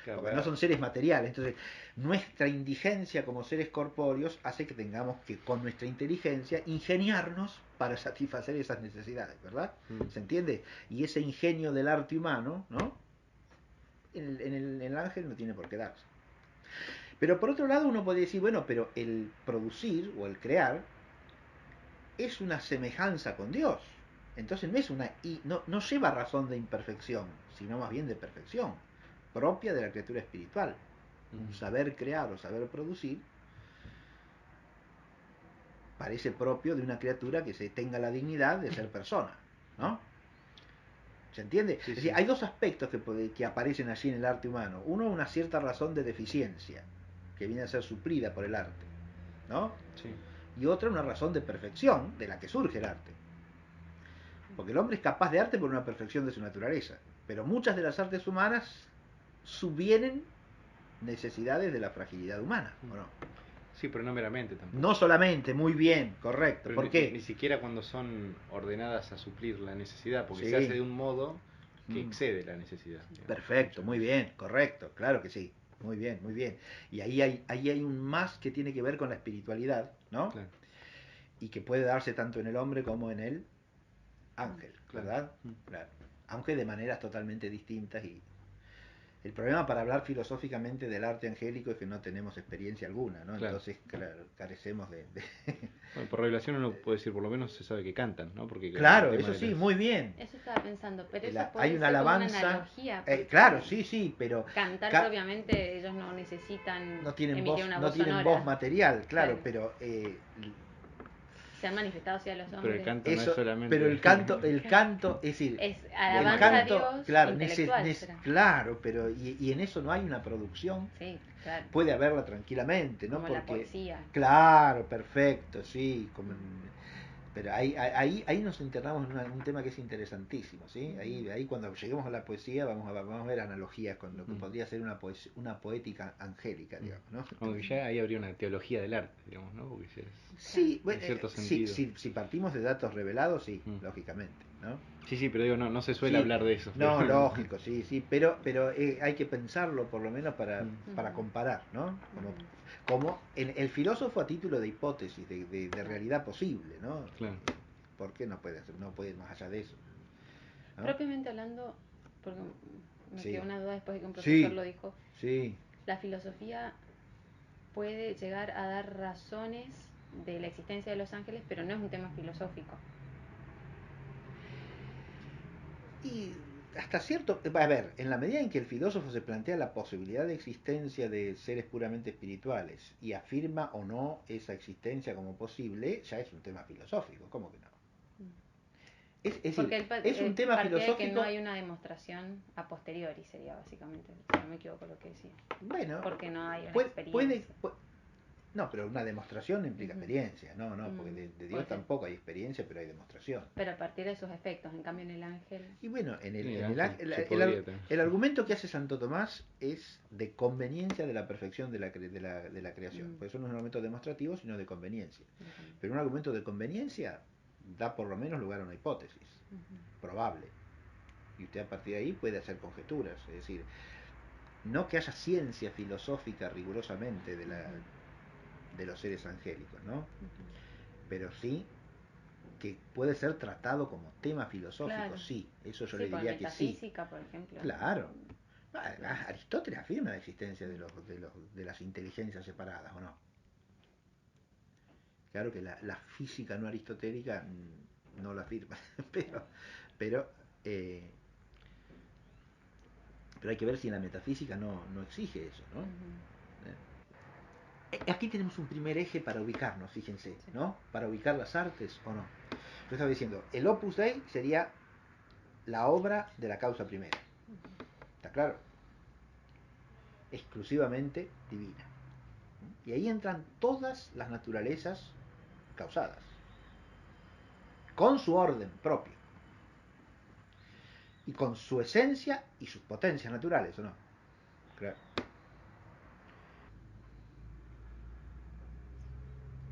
Claro, porque no son seres materiales. Entonces, nuestra indigencia como seres corpóreos hace que tengamos que, con nuestra inteligencia, ingeniarnos para satisfacer esas necesidades, ¿verdad? ¿Se entiende? Y ese ingenio del arte humano, ¿no? En el ángel no tiene por qué darse. Pero por otro lado, uno puede decir, bueno, pero el producir o el crear es una semejanza con Dios. Entonces no es no lleva razón de imperfección, sino más bien de perfección, propia de la criatura espiritual. Un saber crear o saber producir parece propio de una criatura que se tenga la dignidad de ser persona, ¿no? ¿Se entiende? Sí, es decir, hay dos aspectos que aparecen allí en el arte humano. Uno, una cierta razón de deficiencia, que viene a ser suplida por el arte, ¿no? Sí. Y otra, una razón de perfección, de la que surge el arte. Porque el hombre es capaz de arte por una perfección de su naturaleza. Pero muchas de las artes humanas subvienen necesidades de la fragilidad humana, ¿o no? Sí, pero no meramente tampoco. No solamente, muy bien, correcto. Pero ¿Por ni, qué? ni siquiera cuando son ordenadas a suplir la necesidad, porque Sí. se hace de un modo que excede la necesidad. Digamos, Perfecto, muy veces. bien, correcto, claro que sí. Muy bien, muy bien. Y ahí hay un más que tiene que ver con la espiritualidad, ¿no? Claro. Y que puede darse tanto en el hombre como en el ángel, Claro. ¿verdad? Claro. Aunque de maneras totalmente distintas. Y el problema para hablar filosóficamente del arte angélico es que no tenemos experiencia alguna, ¿no? Claro. Entonces, claro, carecemos de... Bueno, por revelación uno puede decir, por lo menos se sabe que cantan, ¿no? Porque Claro, el tema eso de sí, las... muy bien. Eso estaba pensando, pero eso Hay puede una ser como una alabanza. analogía. Porque Claro, sí, sí, pero cantar propiamente ellos no necesitan no tienen emitir voz, una no voz tienen sonora. voz material, claro, Claro. pero Se han manifestado hacia los hombres. Pero el canto no eso, es solamente... pero el canto, es decir, es el alabanza canto, a Dios, claro, intelectual. ¿Será? claro, pero y en eso no hay una producción. Sí, claro. Puede haberla tranquilamente, ¿no? Como porque la poesía. claro, perfecto, sí, pero ahí nos internamos en un tema que es interesantísimo, ¿sí? Ahí cuando lleguemos a la poesía vamos a ver analogías con lo que podría ser una poética angélica, digamos, ¿no? Como que ya ahí habría una teología del arte, digamos, ¿no? Porque ya es, Sí, en cierto sí, sentido. si partimos de datos revelados, sí, lógicamente, ¿no? Sí, pero digo, no se suele Sí, hablar de eso. no, Pero... lógico, sí, pero hay que pensarlo por lo menos para comparar, ¿no? Como el filósofo a título de hipótesis, de realidad posible, ¿no? Claro. ¿Por qué no puede ir más allá de eso? ¿No? Propiamente hablando, porque me Sí. quedó una duda después de que un profesor Sí, lo dijo, sí. la filosofía puede llegar a dar razones de la existencia de los ángeles, pero no es un tema filosófico. Y hasta cierto, a ver, en la medida en que el filósofo se plantea la posibilidad de existencia de seres puramente espirituales y afirma o no esa existencia como posible, ya es un tema filosófico, ¿cómo que no? Es decir, es un tema partía de que filosófico. no hay una demostración a posteriori, sería básicamente, si no me equivoco lo que decía. Bueno, porque no hay una puede, experiencia. no, pero una demostración implica experiencia, no, porque de Dios tampoco hay experiencia, pero hay demostración. Pero a partir de sus efectos, en cambio en el ángel... Y bueno, el argumento que hace Santo Tomás es de conveniencia de la perfección de la creación. Por eso no es un argumento demostrativo, sino de conveniencia. Pero un argumento de conveniencia da por lo menos lugar a una hipótesis probable. Y usted a partir de ahí puede hacer conjeturas. Es decir, no que haya ciencia filosófica rigurosamente de los seres angélicos, ¿no? Pero sí que puede ser tratado como tema filosófico, claro. Sí, eso yo sí, le diría que sí. Metafísica, por ejemplo. Claro. Aristóteles afirma la existencia de las inteligencias separadas, ¿o no? Claro que la física no aristotélica no la afirma, pero hay que ver si en la metafísica no exige eso, ¿no? Aquí tenemos un primer eje para ubicarnos, fíjense, ¿no? Para ubicar las artes o no. Yo estaba diciendo, el Opus Dei sería la obra de la causa primera. ¿Está claro? Exclusivamente divina. Y ahí entran todas las naturalezas causadas, con su orden propio, y con su esencia y sus potencias naturales, ¿o no? Claro.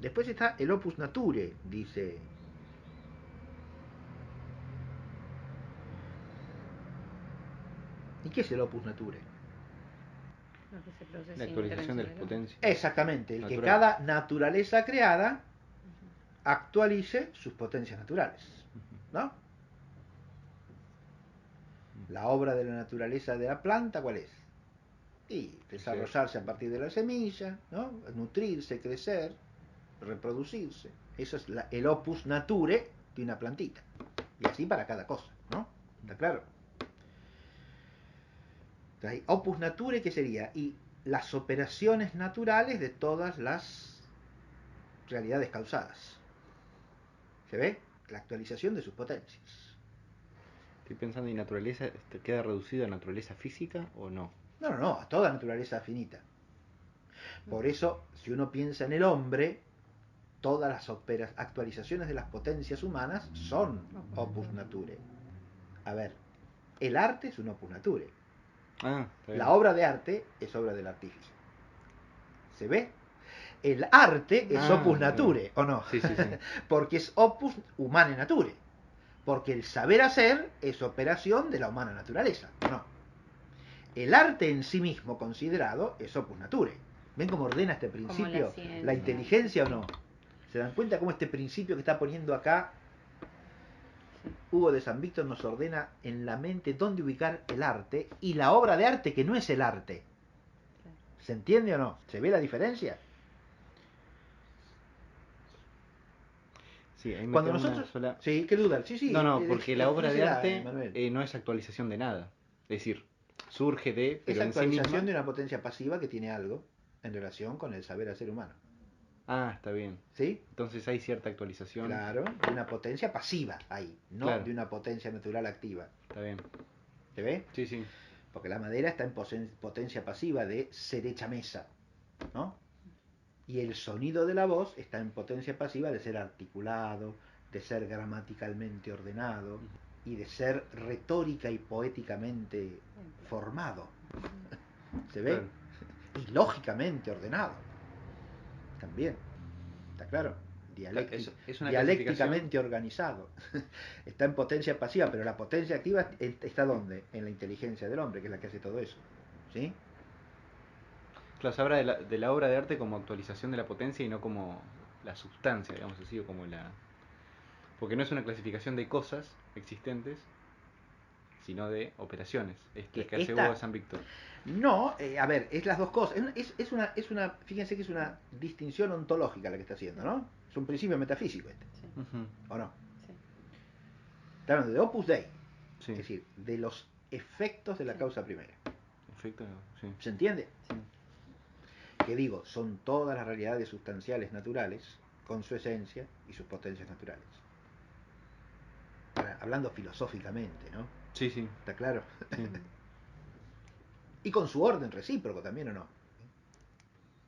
Después está el Opus Nature, dice. ¿Y qué es el Opus Nature? Lo que se produce La sin actualización de las intervención potencias. Exactamente, el natural. que cada naturaleza creada actualice sus potencias naturales, ¿no? La obra de la naturaleza de la planta, ¿cuál es? Y desarrollarse a partir de la semilla, ¿no? Nutrirse, crecer, reproducirse. Eso es el opus nature de una plantita. Y así para cada cosa, ¿no? ¿Está claro? Entonces, opus nature, ¿qué sería? Y las operaciones naturales de todas las realidades causadas. ¿Se ve? La actualización de sus potencias. Estoy pensando, ¿y naturaleza queda reducido a naturaleza física o no? No, a toda naturaleza finita. Por eso, si uno piensa en el hombre, todas las actualizaciones de las potencias humanas son opus nature. A ver, el arte es un opus nature. Ah, está bien. La obra de arte es obra del artífice. ¿Se ve? El arte es opus está bien. nature, ¿o no? Sí, sí, sí. Porque es opus humane nature. Porque el saber hacer es operación de la humana naturaleza, ¿o no? El arte en sí mismo considerado es opus nature. ¿Ven cómo ordena este Como la principio? ciencia. ¿La inteligencia o no? ¿Se dan cuenta cómo este principio que está poniendo acá Hugo de San Víctor nos ordena en la mente dónde ubicar el arte y la obra de arte que no es el arte? ¿Se entiende o no? ¿Se ve la diferencia? Sí, ahí me Cuando queda una nosotros... sola... Sí, qué duda. Sí, sí. No, no, porque la obra de Exprésela, arte Manuel. no es actualización de nada. Es decir, surge de, Es pero en sí actualización misma... de una potencia pasiva que tiene algo en relación con el saber hacer humano. Ah, está bien. ¿Sí? Entonces hay cierta actualización. Claro, de una potencia pasiva ahí, no Claro, de una potencia natural activa. está bien. ¿Se ve? Sí, sí. Porque la madera está en potencia pasiva de ser hecha mesa, ¿no? Y el sonido de la voz está en potencia pasiva de ser articulado, de ser gramaticalmente ordenado y de ser retórica y poéticamente formado. ¿Se ve? Claro. Y lógicamente ordenado. También. ¿Está claro? Es una clasificación... Dialécticamente organizado. Está en potencia pasiva, pero la potencia activa está ¿dónde? En la inteligencia del hombre, que es la que hace todo eso. ¿Sí? Claro, se habla de la obra de arte como actualización de la potencia y no como la sustancia, digamos así, o como la... Porque no es una clasificación de cosas existentes, sino de operaciones. Este Que que hace Hugo de esta... San Víctor. No, a ver, es las dos cosas. Fíjense que es una distinción ontológica la que está haciendo, ¿no? Es un principio metafísico este, Sí, Ujú. ¿o no? sí, Está hablando de opus dei, Sí, es decir, de los efectos de la sí. causa primera. efecto, sí. ¿Se entiende? Sí. Que digo, son todas las realidades sustanciales naturales con su esencia y sus potencias naturales. Ahora, hablando filosóficamente, ¿no? Sí, sí, ¿Está claro? sí. Y con su orden recíproco también, ¿o no?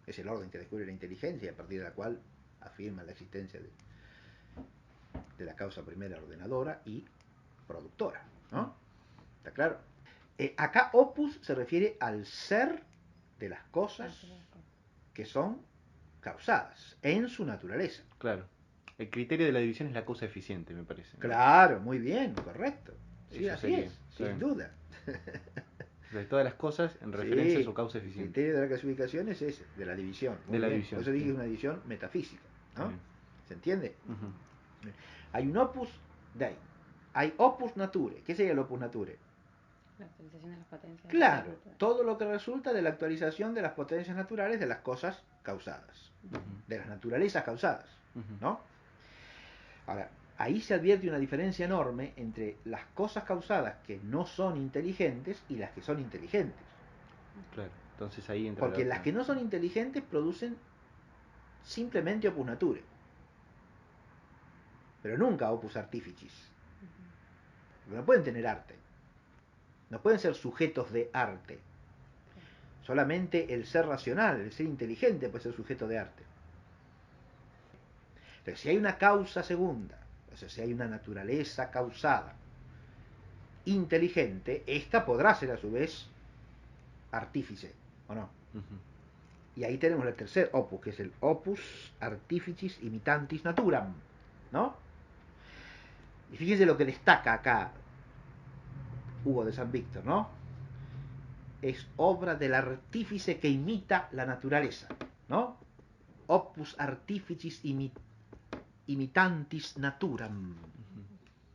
Es el orden que descubre la inteligencia a partir de la cual afirma la existencia de la causa primera ordenadora y productora, ¿no? ¿Está claro? Acá opus se refiere al ser de las cosas que son causadas en su naturaleza. Claro. El criterio de la división es la causa eficiente, me parece, ¿no? Claro, muy bien, correcto. Sí, Eso así sería. es, Está sin bien. duda. De todas las cosas en referencia a su Sí, causa el eficiente. criterio de la clasificación es ese, de la división. De Muy la bien. división, Por eso dije sí. que es una división metafísica, Está ¿no? bien. ¿Se entiende? Ujú. Hay un opus dei. Hay opus nature. ¿Qué sería el opus nature? La actualización de las potencias. Claro, todo lo que resulta de la actualización de las potencias naturales de las cosas causadas, Ujú. de las naturalezas causadas, Ujú. ¿no? Ahora, ahí se advierte una diferencia enorme entre las cosas causadas que no son inteligentes y las que son inteligentes. Claro. Entonces ahí entra la Porque otra. las que no son inteligentes producen simplemente opus nature, pero nunca opus artificis. Porque no pueden tener arte, no pueden ser sujetos de arte. Solamente el ser racional, el ser inteligente puede ser sujeto de arte. Entonces, si hay una causa segunda, o sea, si hay una naturaleza causada inteligente, esta podrá ser a su vez artífice, ¿o no? Ujú. Y ahí tenemos el tercer opus, que es el opus artificis imitantis naturam, ¿no? Y fíjense lo que destaca acá Hugo de San Víctor, ¿no? Es obra del artífice que imita la naturaleza, ¿no? Opus artificis imitantis naturam. Ujú.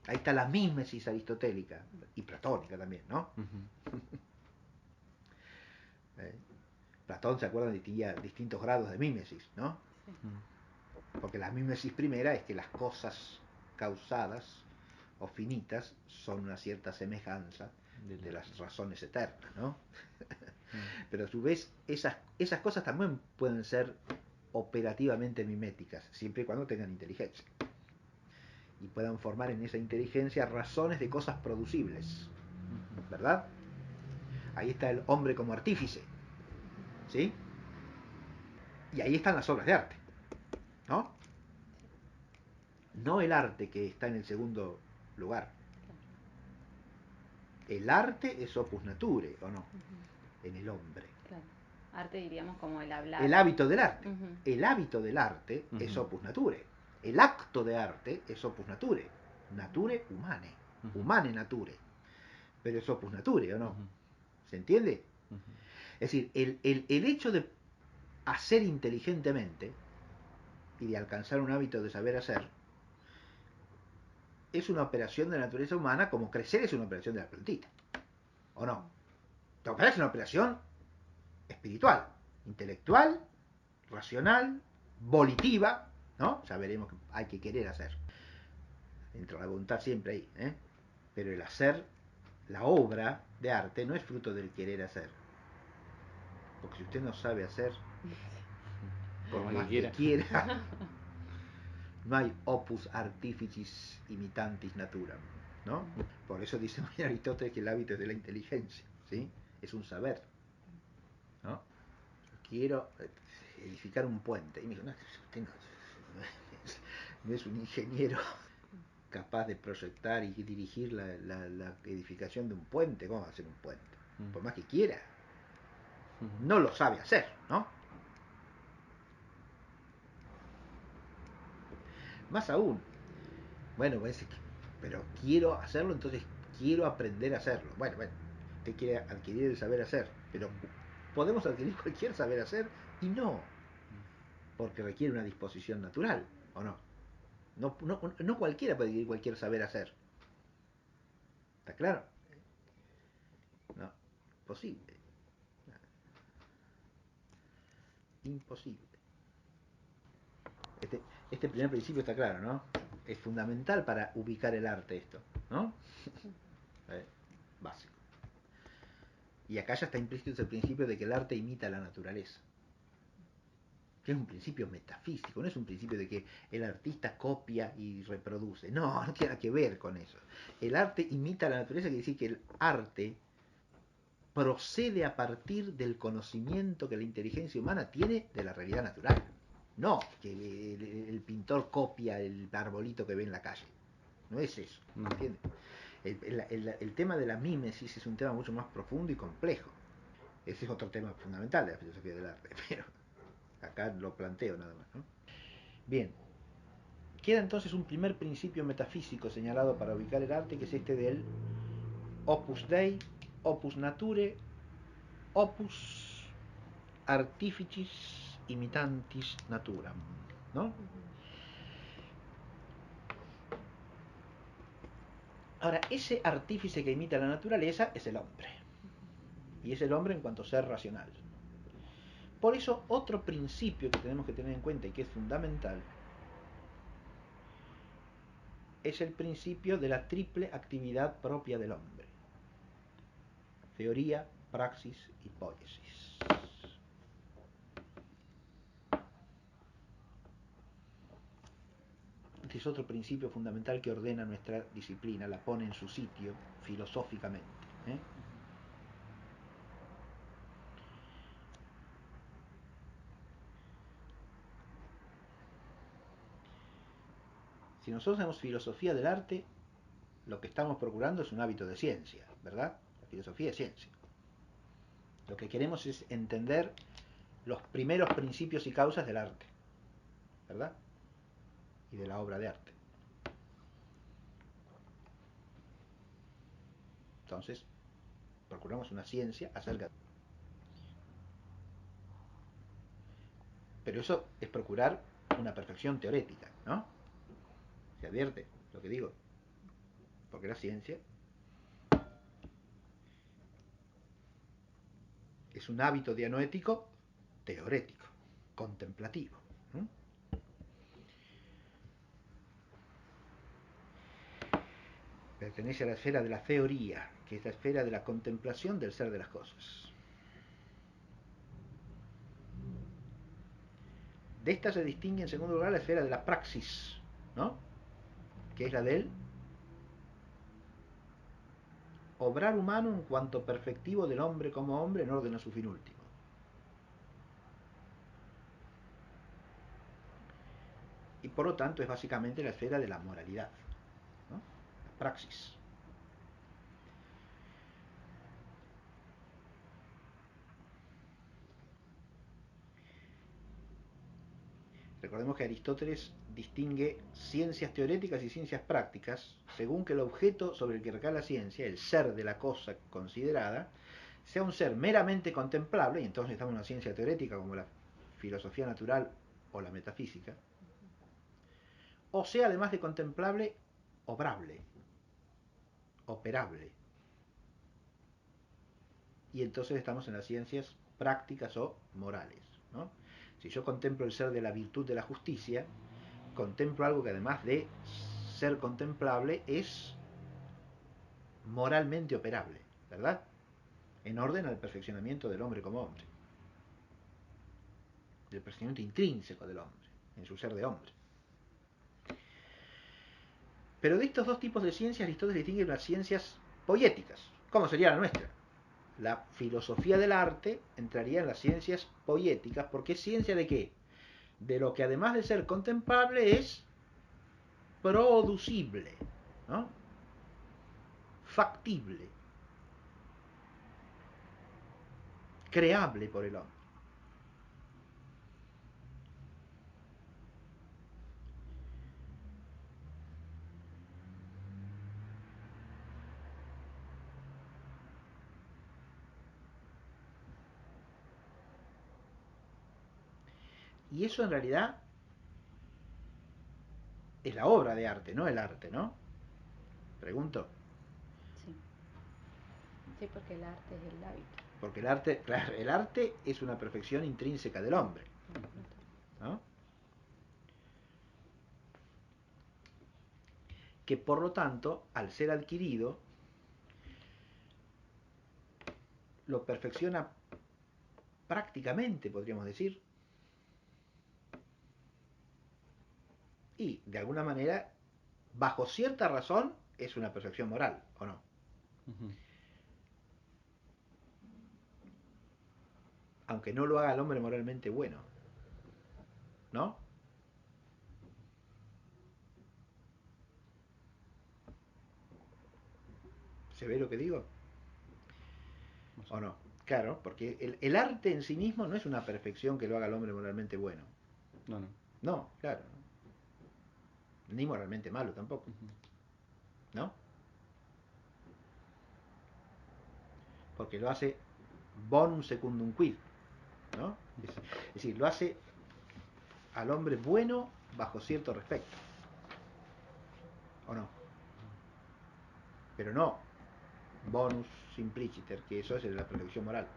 Ahí está la mímesis aristotélica y platónica también, ¿no? Ujú. ¿Eh? Platón, ¿se acuerdan? Distinguía distintos grados de mímesis, ¿no? Ujú. Porque la mímesis primera es que las cosas causadas o finitas son una cierta semejanza de las razones eternas, ¿no? Pero a su vez esas cosas también pueden ser operativamente miméticas, siempre y cuando tengan inteligencia. Y puedan formar en esa inteligencia razones de cosas producibles, ¿verdad? Ahí está el hombre como artífice, ¿sí? Y ahí están las obras de arte, ¿no? No el arte que está en el segundo lugar. El arte es opus nature, ¿o no? Ujú. En el hombre. Claro. Arte diríamos como el hablar. El hábito del arte. Ujú. El hábito del arte es Ujú. opus nature. El acto de arte es opus nature. Nature humane. Ujú. Humane nature. Pero es opus nature, ¿o no? Ujú. ¿Se entiende? Ujú. Es decir, el hecho de hacer inteligentemente y de alcanzar un hábito de saber hacer es una operación de la naturaleza humana, como crecer es una operación de la plantita, ¿o no? Tocar es una operación espiritual, intelectual, racional, volitiva, ¿no? Ya veremos que hay que querer hacer. Dentro de la voluntad siempre ahí, ¿eh? Pero el hacer, la obra de arte, no es fruto del querer hacer. Porque si usted no sabe hacer, por Por más que quiera, no hay opus artificis imitantis naturam, ¿no? Por eso dice muy Aristóteles que el hábito es de la inteligencia, ¿sí? Es un saber, ¿no? Quiero edificar un puente. Y me dijo, no, usted no es un ingeniero capaz de proyectar y dirigir la edificación de un puente. ¿Cómo va a hacer un puente? Por más que quiera, no lo sabe hacer, ¿no? Más aún, bueno, pero quiero hacerlo, entonces quiero aprender a hacerlo. Bueno, usted quiere adquirir el saber hacer, pero podemos adquirir cualquier saber hacer y no, porque requiere una disposición natural, ¿o no? No cualquiera puede adquirir cualquier saber hacer. ¿Está claro? No, imposible. Imposible. Este primer principio está claro, ¿no? Es fundamental para ubicar el arte esto, ¿no? Básico. Y acá ya está implícito el principio de que el arte imita la naturaleza. Que es un principio metafísico, no es un principio de que el artista copia y reproduce. No, no tiene nada que ver con eso. El arte imita la naturaleza, quiere decir que el arte procede a partir del conocimiento que la inteligencia humana tiene de la realidad natural. No que el pintor copia el arbolito que ve en la calle. No es eso, No. ¿entiendes? El tema de la mímesis es un tema mucho más profundo y complejo. Ese es otro tema fundamental de la filosofía del arte, pero acá lo planteo nada más, ¿no? Bien, queda entonces un primer principio metafísico señalado para ubicar el arte, que es este del opus dei, opus nature, opus artificis imitantis naturam, ¿no? Ahora, ese artífice que imita la naturaleza es el hombre. Y es el hombre en cuanto ser racional. Por eso, otro principio que tenemos que tener en cuenta y que es fundamental es el principio de la triple actividad propia del hombre: teoría, praxis y poiesis. Este es otro principio fundamental que ordena nuestra disciplina, la pone en su sitio filosóficamente, ¿eh? Si nosotros hacemos filosofía del arte, lo que estamos procurando es un hábito de ciencia, ¿verdad? La filosofía es ciencia. Lo que queremos es entender los primeros principios y causas del arte, ¿verdad? Y de la obra de arte. Entonces, procuramos una ciencia acerca de... Pero eso es procurar una perfección teorética, ¿no? ¿Se advierte lo que digo? Porque la ciencia es un hábito dianoético teorético, contemplativo. ¿No? Pertenece a la esfera de la teoría, que es la esfera de la contemplación del ser de las cosas. De esta se distingue en segundo lugar la esfera de la praxis, ¿no? Que es la del obrar humano en cuanto perfectivo del hombre como hombre en orden a su fin último. Y por lo tanto es básicamente la esfera de la moralidad, ¿no? La praxis. Recordemos que Aristóteles distingue ciencias teoréticas y ciencias prácticas según que el objeto sobre el que recae la ciencia, el ser de la cosa considerada, sea un ser meramente contemplable, y entonces estamos en una ciencia teórica como la filosofía natural o la metafísica, o sea, además de contemplable, obrable, operable. Y entonces estamos en las ciencias prácticas o morales, ¿no? Si yo contemplo el ser de la virtud de la justicia, contemplo algo que además de ser contemplable es moralmente operable, ¿verdad? En orden al perfeccionamiento del hombre como hombre, del perfeccionamiento intrínseco del hombre, en su ser de hombre. Pero de estos dos tipos de ciencias, Aristóteles distingue las ciencias poéticas. ¿Cómo sería la nuestra? La filosofía del arte entraría en las ciencias poéticas, porque es ciencia de qué? De lo que además de ser contemplable es producible, ¿no? Factible, creable por el hombre. Y eso en realidad es la obra de arte, no el arte, ¿no? Pregunto. Sí. Sí, porque el arte es el hábito. Porque el arte, claro, el arte es una perfección intrínseca del hombre, ¿no? Que por lo tanto, al ser adquirido, lo perfecciona prácticamente, podríamos decir, y de alguna manera, bajo cierta razón, es una perfección moral, ¿o no? Ujú. Aunque no lo haga el hombre moralmente bueno, ¿no? ¿Se ve lo que digo? ¿O no? Claro, porque el arte en sí mismo no es una perfección que lo haga el hombre moralmente bueno. No, no. No, claro. Ni moralmente malo tampoco, Ujú. ¿no? Porque lo hace bonum secundum quid, ¿no? Es decir, lo hace al hombre bueno bajo cierto respecto, ¿o no? Pero no bonus simpliciter, que eso es la perfección moral.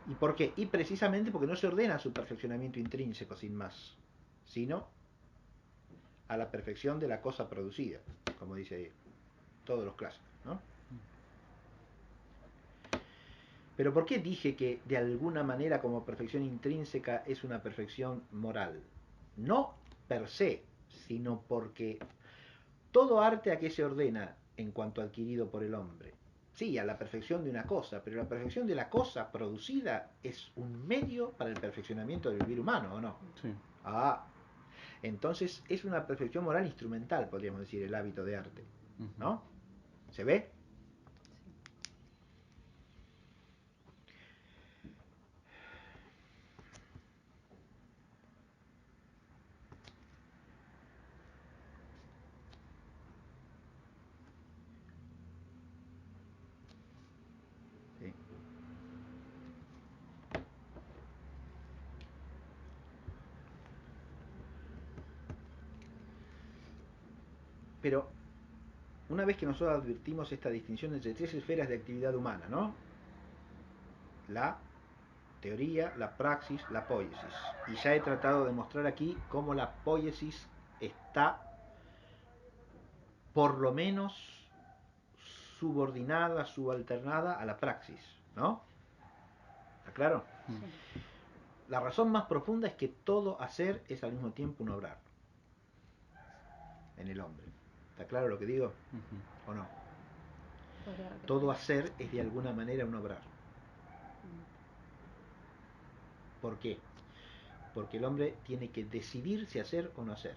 ¿Y por qué? Y precisamente porque no se ordena su perfeccionamiento intrínseco sin más, sino a la perfección de la cosa producida, como dice todos los clásicos, ¿no? Pero ¿por qué dije que de alguna manera como perfección intrínseca es una perfección moral? No per se, sino porque todo arte a qué se ordena en cuanto adquirido por el hombre. Sí, a la perfección de una cosa, pero la perfección de la cosa producida es un medio para el perfeccionamiento del vivir humano, ¿o no? Sí. Ah, entonces es una perfección moral instrumental, podríamos decir, el hábito de arte, Ujú. ¿no? ¿Se ve? Sí. Pero una vez que nosotros advertimos esta distinción entre tres esferas de actividad humana, ¿no? La teoría, la praxis, la poiesis. Y ya he tratado de mostrar aquí cómo la poiesis está por lo menos subordinada, subalternada a la praxis, ¿no? ¿Está claro? Sí. La razón más profunda es que todo hacer es al mismo tiempo un obrar en el hombre. ¿Está claro lo que digo? Ujú. ¿O no? Podría repetir. Todo hacer es de alguna manera un obrar. ¿Por qué? Porque el hombre tiene que decidir si hacer o no hacer.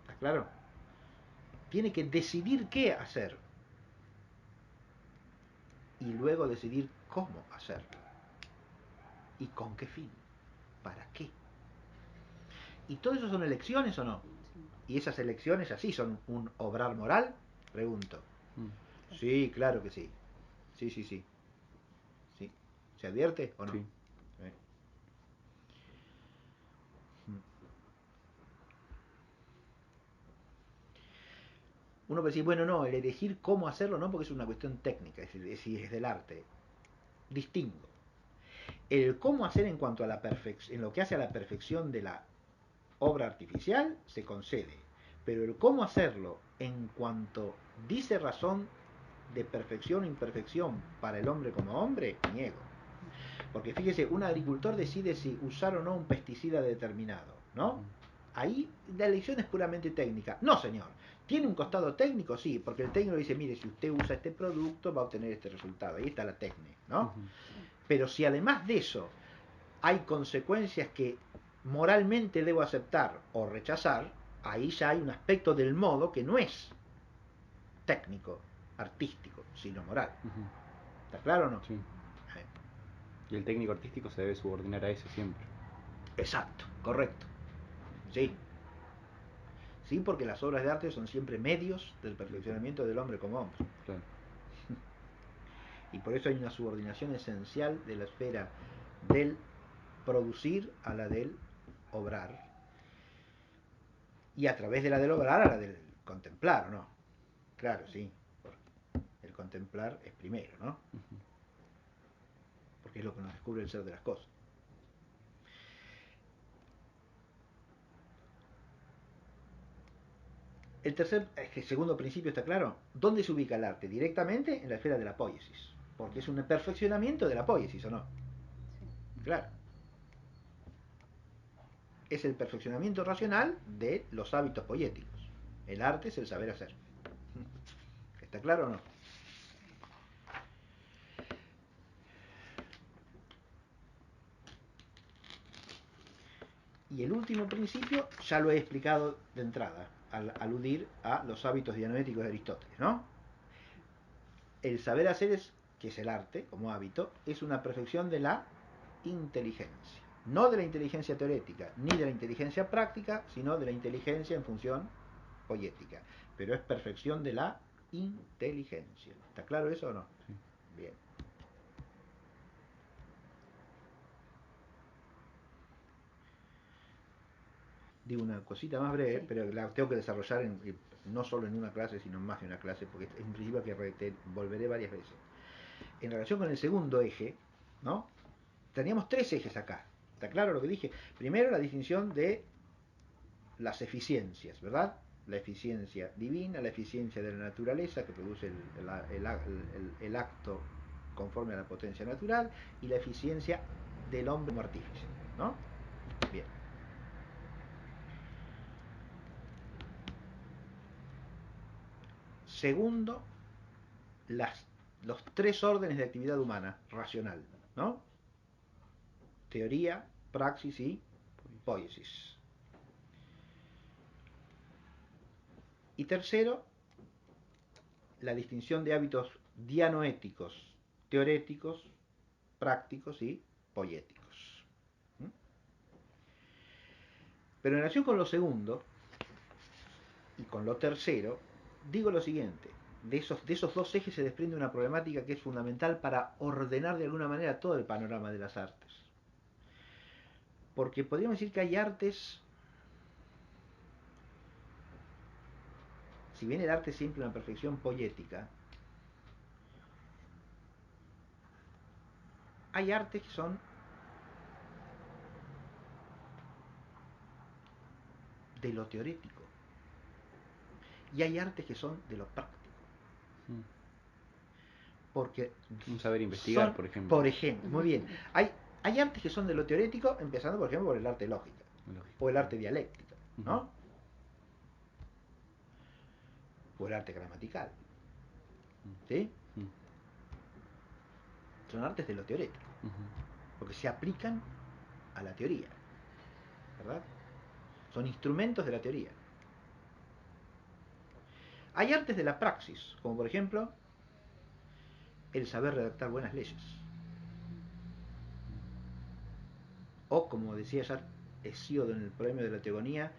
¿Está claro? Tiene que decidir qué hacer y luego decidir cómo hacerlo y con qué fin, para qué. ¿Y todo eso son elecciones o no? ¿Y esas elecciones así son un obrar moral? Pregunto. Sí, claro que sí. Sí, sí, sí. ¿Sí? ¿Se advierte o no? Sí. Uno puede decir, bueno, no, el elegir cómo hacerlo no, porque es una cuestión técnica, es decir, es del arte. Distingo. El cómo hacer en cuanto a la perfección, en lo que hace a la perfección de la obra artificial, se concede. Pero el cómo hacerlo en cuanto dice razón de perfección o imperfección para el hombre como hombre, niego. Porque fíjese, un agricultor decide si usar o no un pesticida determinado, ¿no? Ahí la elección es puramente técnica. No, señor. ¿Tiene un costado técnico? Sí, porque el técnico dice, mire, si usted usa este producto va a obtener este resultado. Ahí está la técnica, ¿no? Pero si además de eso hay consecuencias que moralmente debo aceptar o rechazar, ahí ya hay un aspecto del modo que no es técnico, artístico, sino moral. ¿Está claro o no? Sí. Y el técnico artístico se debe subordinar a ese siempre. Exacto, correcto. Sí. Sí, porque las obras de arte son siempre medios del perfeccionamiento del hombre como hombre. Claro. Y por eso hay una subordinación esencial de la esfera del producir a la del obrar. Y a través de la del obrar a la del contemplar, ¿o no? Claro, sí. El contemplar es primero, ¿no? Porque es lo que nos descubre el ser de las cosas. El segundo principio está claro. ¿Dónde se ubica el arte? Directamente en la esfera de la poiesis. Porque es un perfeccionamiento de la poiesis, ¿o no? Claro. Es el perfeccionamiento racional de los hábitos poéticos. El arte es el saber hacer. ¿Está claro o no? Y el último principio ya lo he explicado de entrada, al aludir a los hábitos dianoéticos de Aristóteles, ¿no? El saber hacer es, que es el arte como hábito, es una perfección de la inteligencia. No de la inteligencia teorética, ni de la inteligencia práctica, sino de la inteligencia en función poética. Pero es perfección de la inteligencia. ¿Está claro eso o no? Sí. Bien. Digo una cosita más breve, Sí. pero la tengo que desarrollar no solo en una clase, sino en más de una clase, porque es un principio que volveré varias veces. En relación con el segundo eje, ¿no? Teníamos tres ejes acá. ¿Está claro lo que dije? Primero, la distinción de las eficiencias, ¿verdad? La eficiencia divina, la eficiencia de la naturaleza que produce el acto conforme a la potencia natural, y la eficiencia del hombre como artífice, ¿no? Bien. Segundo, los tres órdenes de actividad humana racional, ¿no? Teoría, praxis y poiesis. Y tercero, la distinción de hábitos dianoéticos, teoréticos, prácticos y poéticos. Pero en relación con lo segundo y con lo tercero, digo lo siguiente. De esos dos ejes se desprende una problemática que es fundamental para ordenar de alguna manera todo el panorama de las artes. Porque podríamos decir que hay artes, si bien el arte es siempre una perfección poética, hay artes que son de lo teorético y hay artes que son de lo práctico. Porque un saber investigar, por ejemplo, muy bien, hay artes que son de lo teorético, empezando por ejemplo por el arte lógica o el arte dialéctica, ¿no? O el arte gramatical, ¿sí? Son artes de lo teorético, porque se aplican a la teoría, ¿verdad? Son instrumentos de la teoría. Hay artes de la praxis, como por ejemplo el saber redactar buenas leyes. O, como decía ya Hesíodo en el Premio de la Teogonía,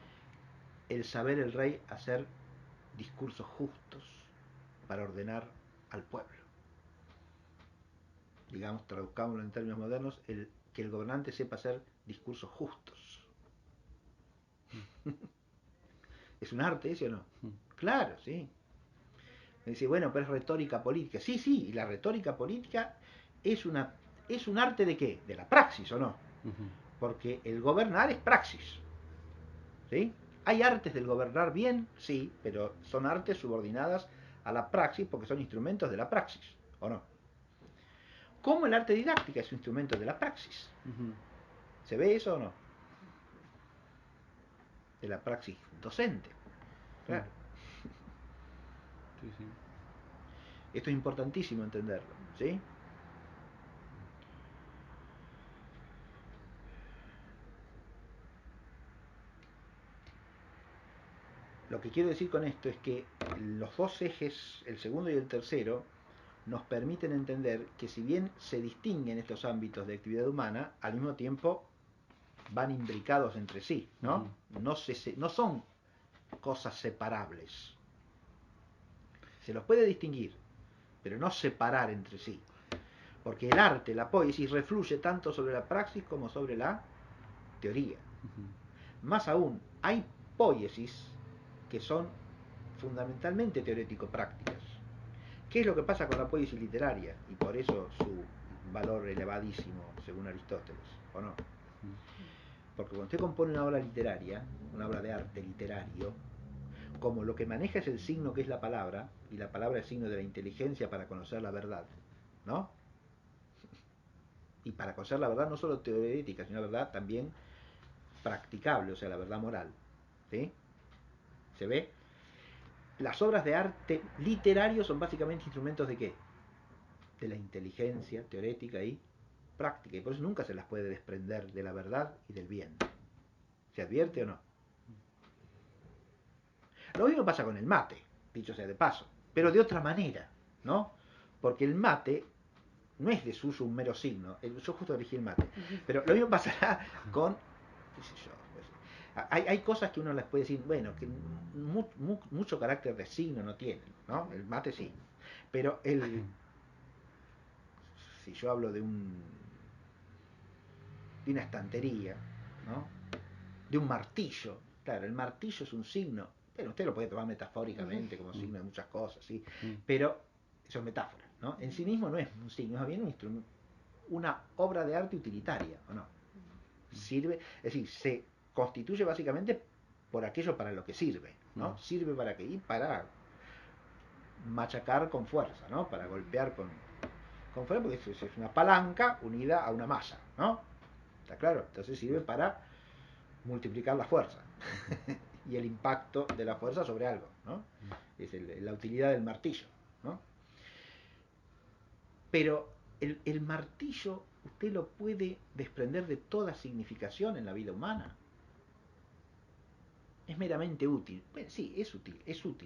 el saber el rey hacer discursos justos para ordenar al pueblo. Digamos, traduzcámoslo en términos modernos, que el gobernante sepa hacer discursos justos. ¿Es un arte ese o no? Claro, sí. Me dice, bueno, pero es retórica política. Sí, sí, y la retórica política es un arte de qué? De la praxis, ¿o no? Porque el gobernar es praxis. ¿Sí? ¿Hay artes del gobernar bien? Sí, pero son artes subordinadas a la praxis porque son instrumentos de la praxis, ¿o no? ¿Cómo el arte didáctica es un instrumento de la praxis? ¿Se ve eso o no? De la praxis docente. Claro. Sí, sí. Esto es importantísimo entenderlo, ¿sí? Lo que quiero decir con esto es que los dos ejes, el segundo y el tercero, nos permiten entender que si bien se distinguen estos ámbitos de actividad humana, al mismo tiempo van imbricados entre sí, ¿no? No son cosas separables. Se los puede distinguir, pero no separar entre sí. Porque el arte, la poiesis, refluye tanto sobre la praxis como sobre la teoría. Más aún, hay poiesis que son fundamentalmente teorético-prácticas. ¿Qué es lo que pasa con la poiesis literaria? Y por eso su valor elevadísimo, según Aristóteles, ¿o no? Porque cuando usted compone una obra literaria, una obra de arte literario, como lo que maneja es el signo que es la palabra, y la palabra es signo de la inteligencia para conocer la verdad, ¿no? Y para conocer la verdad no solo teorética, sino la verdad también practicable, o sea, la verdad moral, ¿sí? ¿Se ve? Las obras de arte literario son básicamente instrumentos de ¿qué? De la inteligencia teorética y práctica, y por eso nunca se las puede desprender de la verdad y del bien. ¿Se advierte o no? Lo mismo pasa con el mate, dicho sea de paso, pero de otra manera, ¿no? Porque el mate no es de suyo un mero signo. Yo justo elegí el mate. Pero lo mismo pasará con, qué sé yo, pues, hay cosas que uno les puede decir, bueno, que mucho carácter de signo no tienen, ¿no? El mate sí. Pero si yo hablo de una estantería, ¿no? De un martillo, claro, el martillo es un signo, pero usted lo puede tomar metafóricamente como signo de muchas cosas, ¿sí? Pero eso es metáfora, ¿no? En sí mismo no es un signo, es bien un instrumento, una obra de arte utilitaria, ¿o no? Sirve, es decir, se constituye básicamente por aquello para lo que sirve, ¿no? Sirve para qué, y para machacar con fuerza, ¿no? Para golpear con fuerza, porque es una palanca unida a una masa, ¿no? ¿Está claro? Entonces sirve para multiplicar la fuerza y el impacto de la fuerza sobre algo, ¿no? Es la utilidad del martillo, ¿no? Pero el martillo usted lo puede desprender de toda significación en la vida humana. Es meramente útil. Bueno, sí, es útil,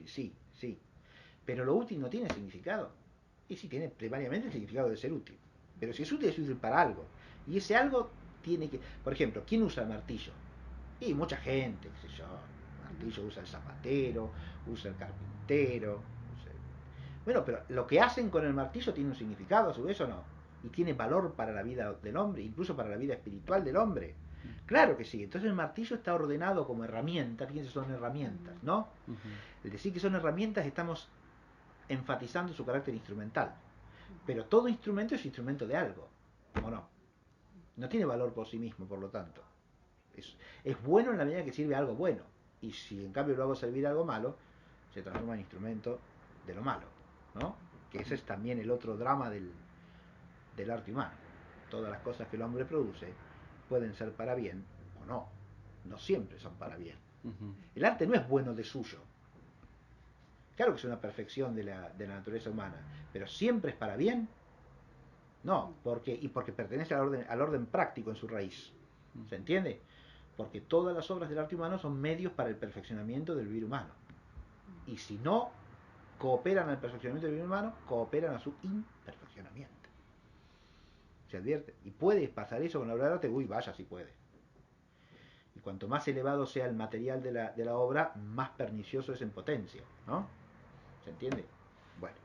sí, sí. Pero lo útil no tiene significado. Y sí tiene primariamente el significado de ser útil. Pero si es útil para algo. Y ese algo tiene que... Por ejemplo, ¿quién usa el martillo? Y mucha gente, qué sé yo. El martillo usa el zapatero, usa el carpintero. Bueno, pero lo que hacen con el martillo tiene un significado a su vez o no. Y tiene valor para la vida del hombre, incluso para la vida espiritual del hombre. Claro que sí. Entonces el martillo está ordenado como herramienta. Fíjense, son herramientas, ¿no? El decir que son herramientas estamos enfatizando su carácter instrumental. Pero todo instrumento es instrumento de algo, ¿o no? No tiene valor por sí mismo, por lo tanto. Es bueno en la medida que sirve a algo bueno. Y si en cambio lo hago servir a algo malo, se transforma en instrumento de lo malo, ¿no? Que ese es también el otro drama del arte humano. Todas las cosas que el hombre produce pueden ser para bien o no. No siempre son para bien. El arte no es bueno de suyo. Claro que es una perfección de la naturaleza humana, pero siempre es para bien. No, porque pertenece al orden práctico en su raíz. ¿Se entiende? Porque todas las obras del arte humano son medios para el perfeccionamiento del vivir humano. Y si no cooperan al perfeccionamiento del vivir humano, cooperan a su imperfeccionamiento. ¿Se advierte? Y puede pasar eso con la obra de arte, uy, vaya si puede. Y cuanto más elevado sea el material de la obra, más pernicioso es en potencia, ¿no? ¿Se entiende? Bueno.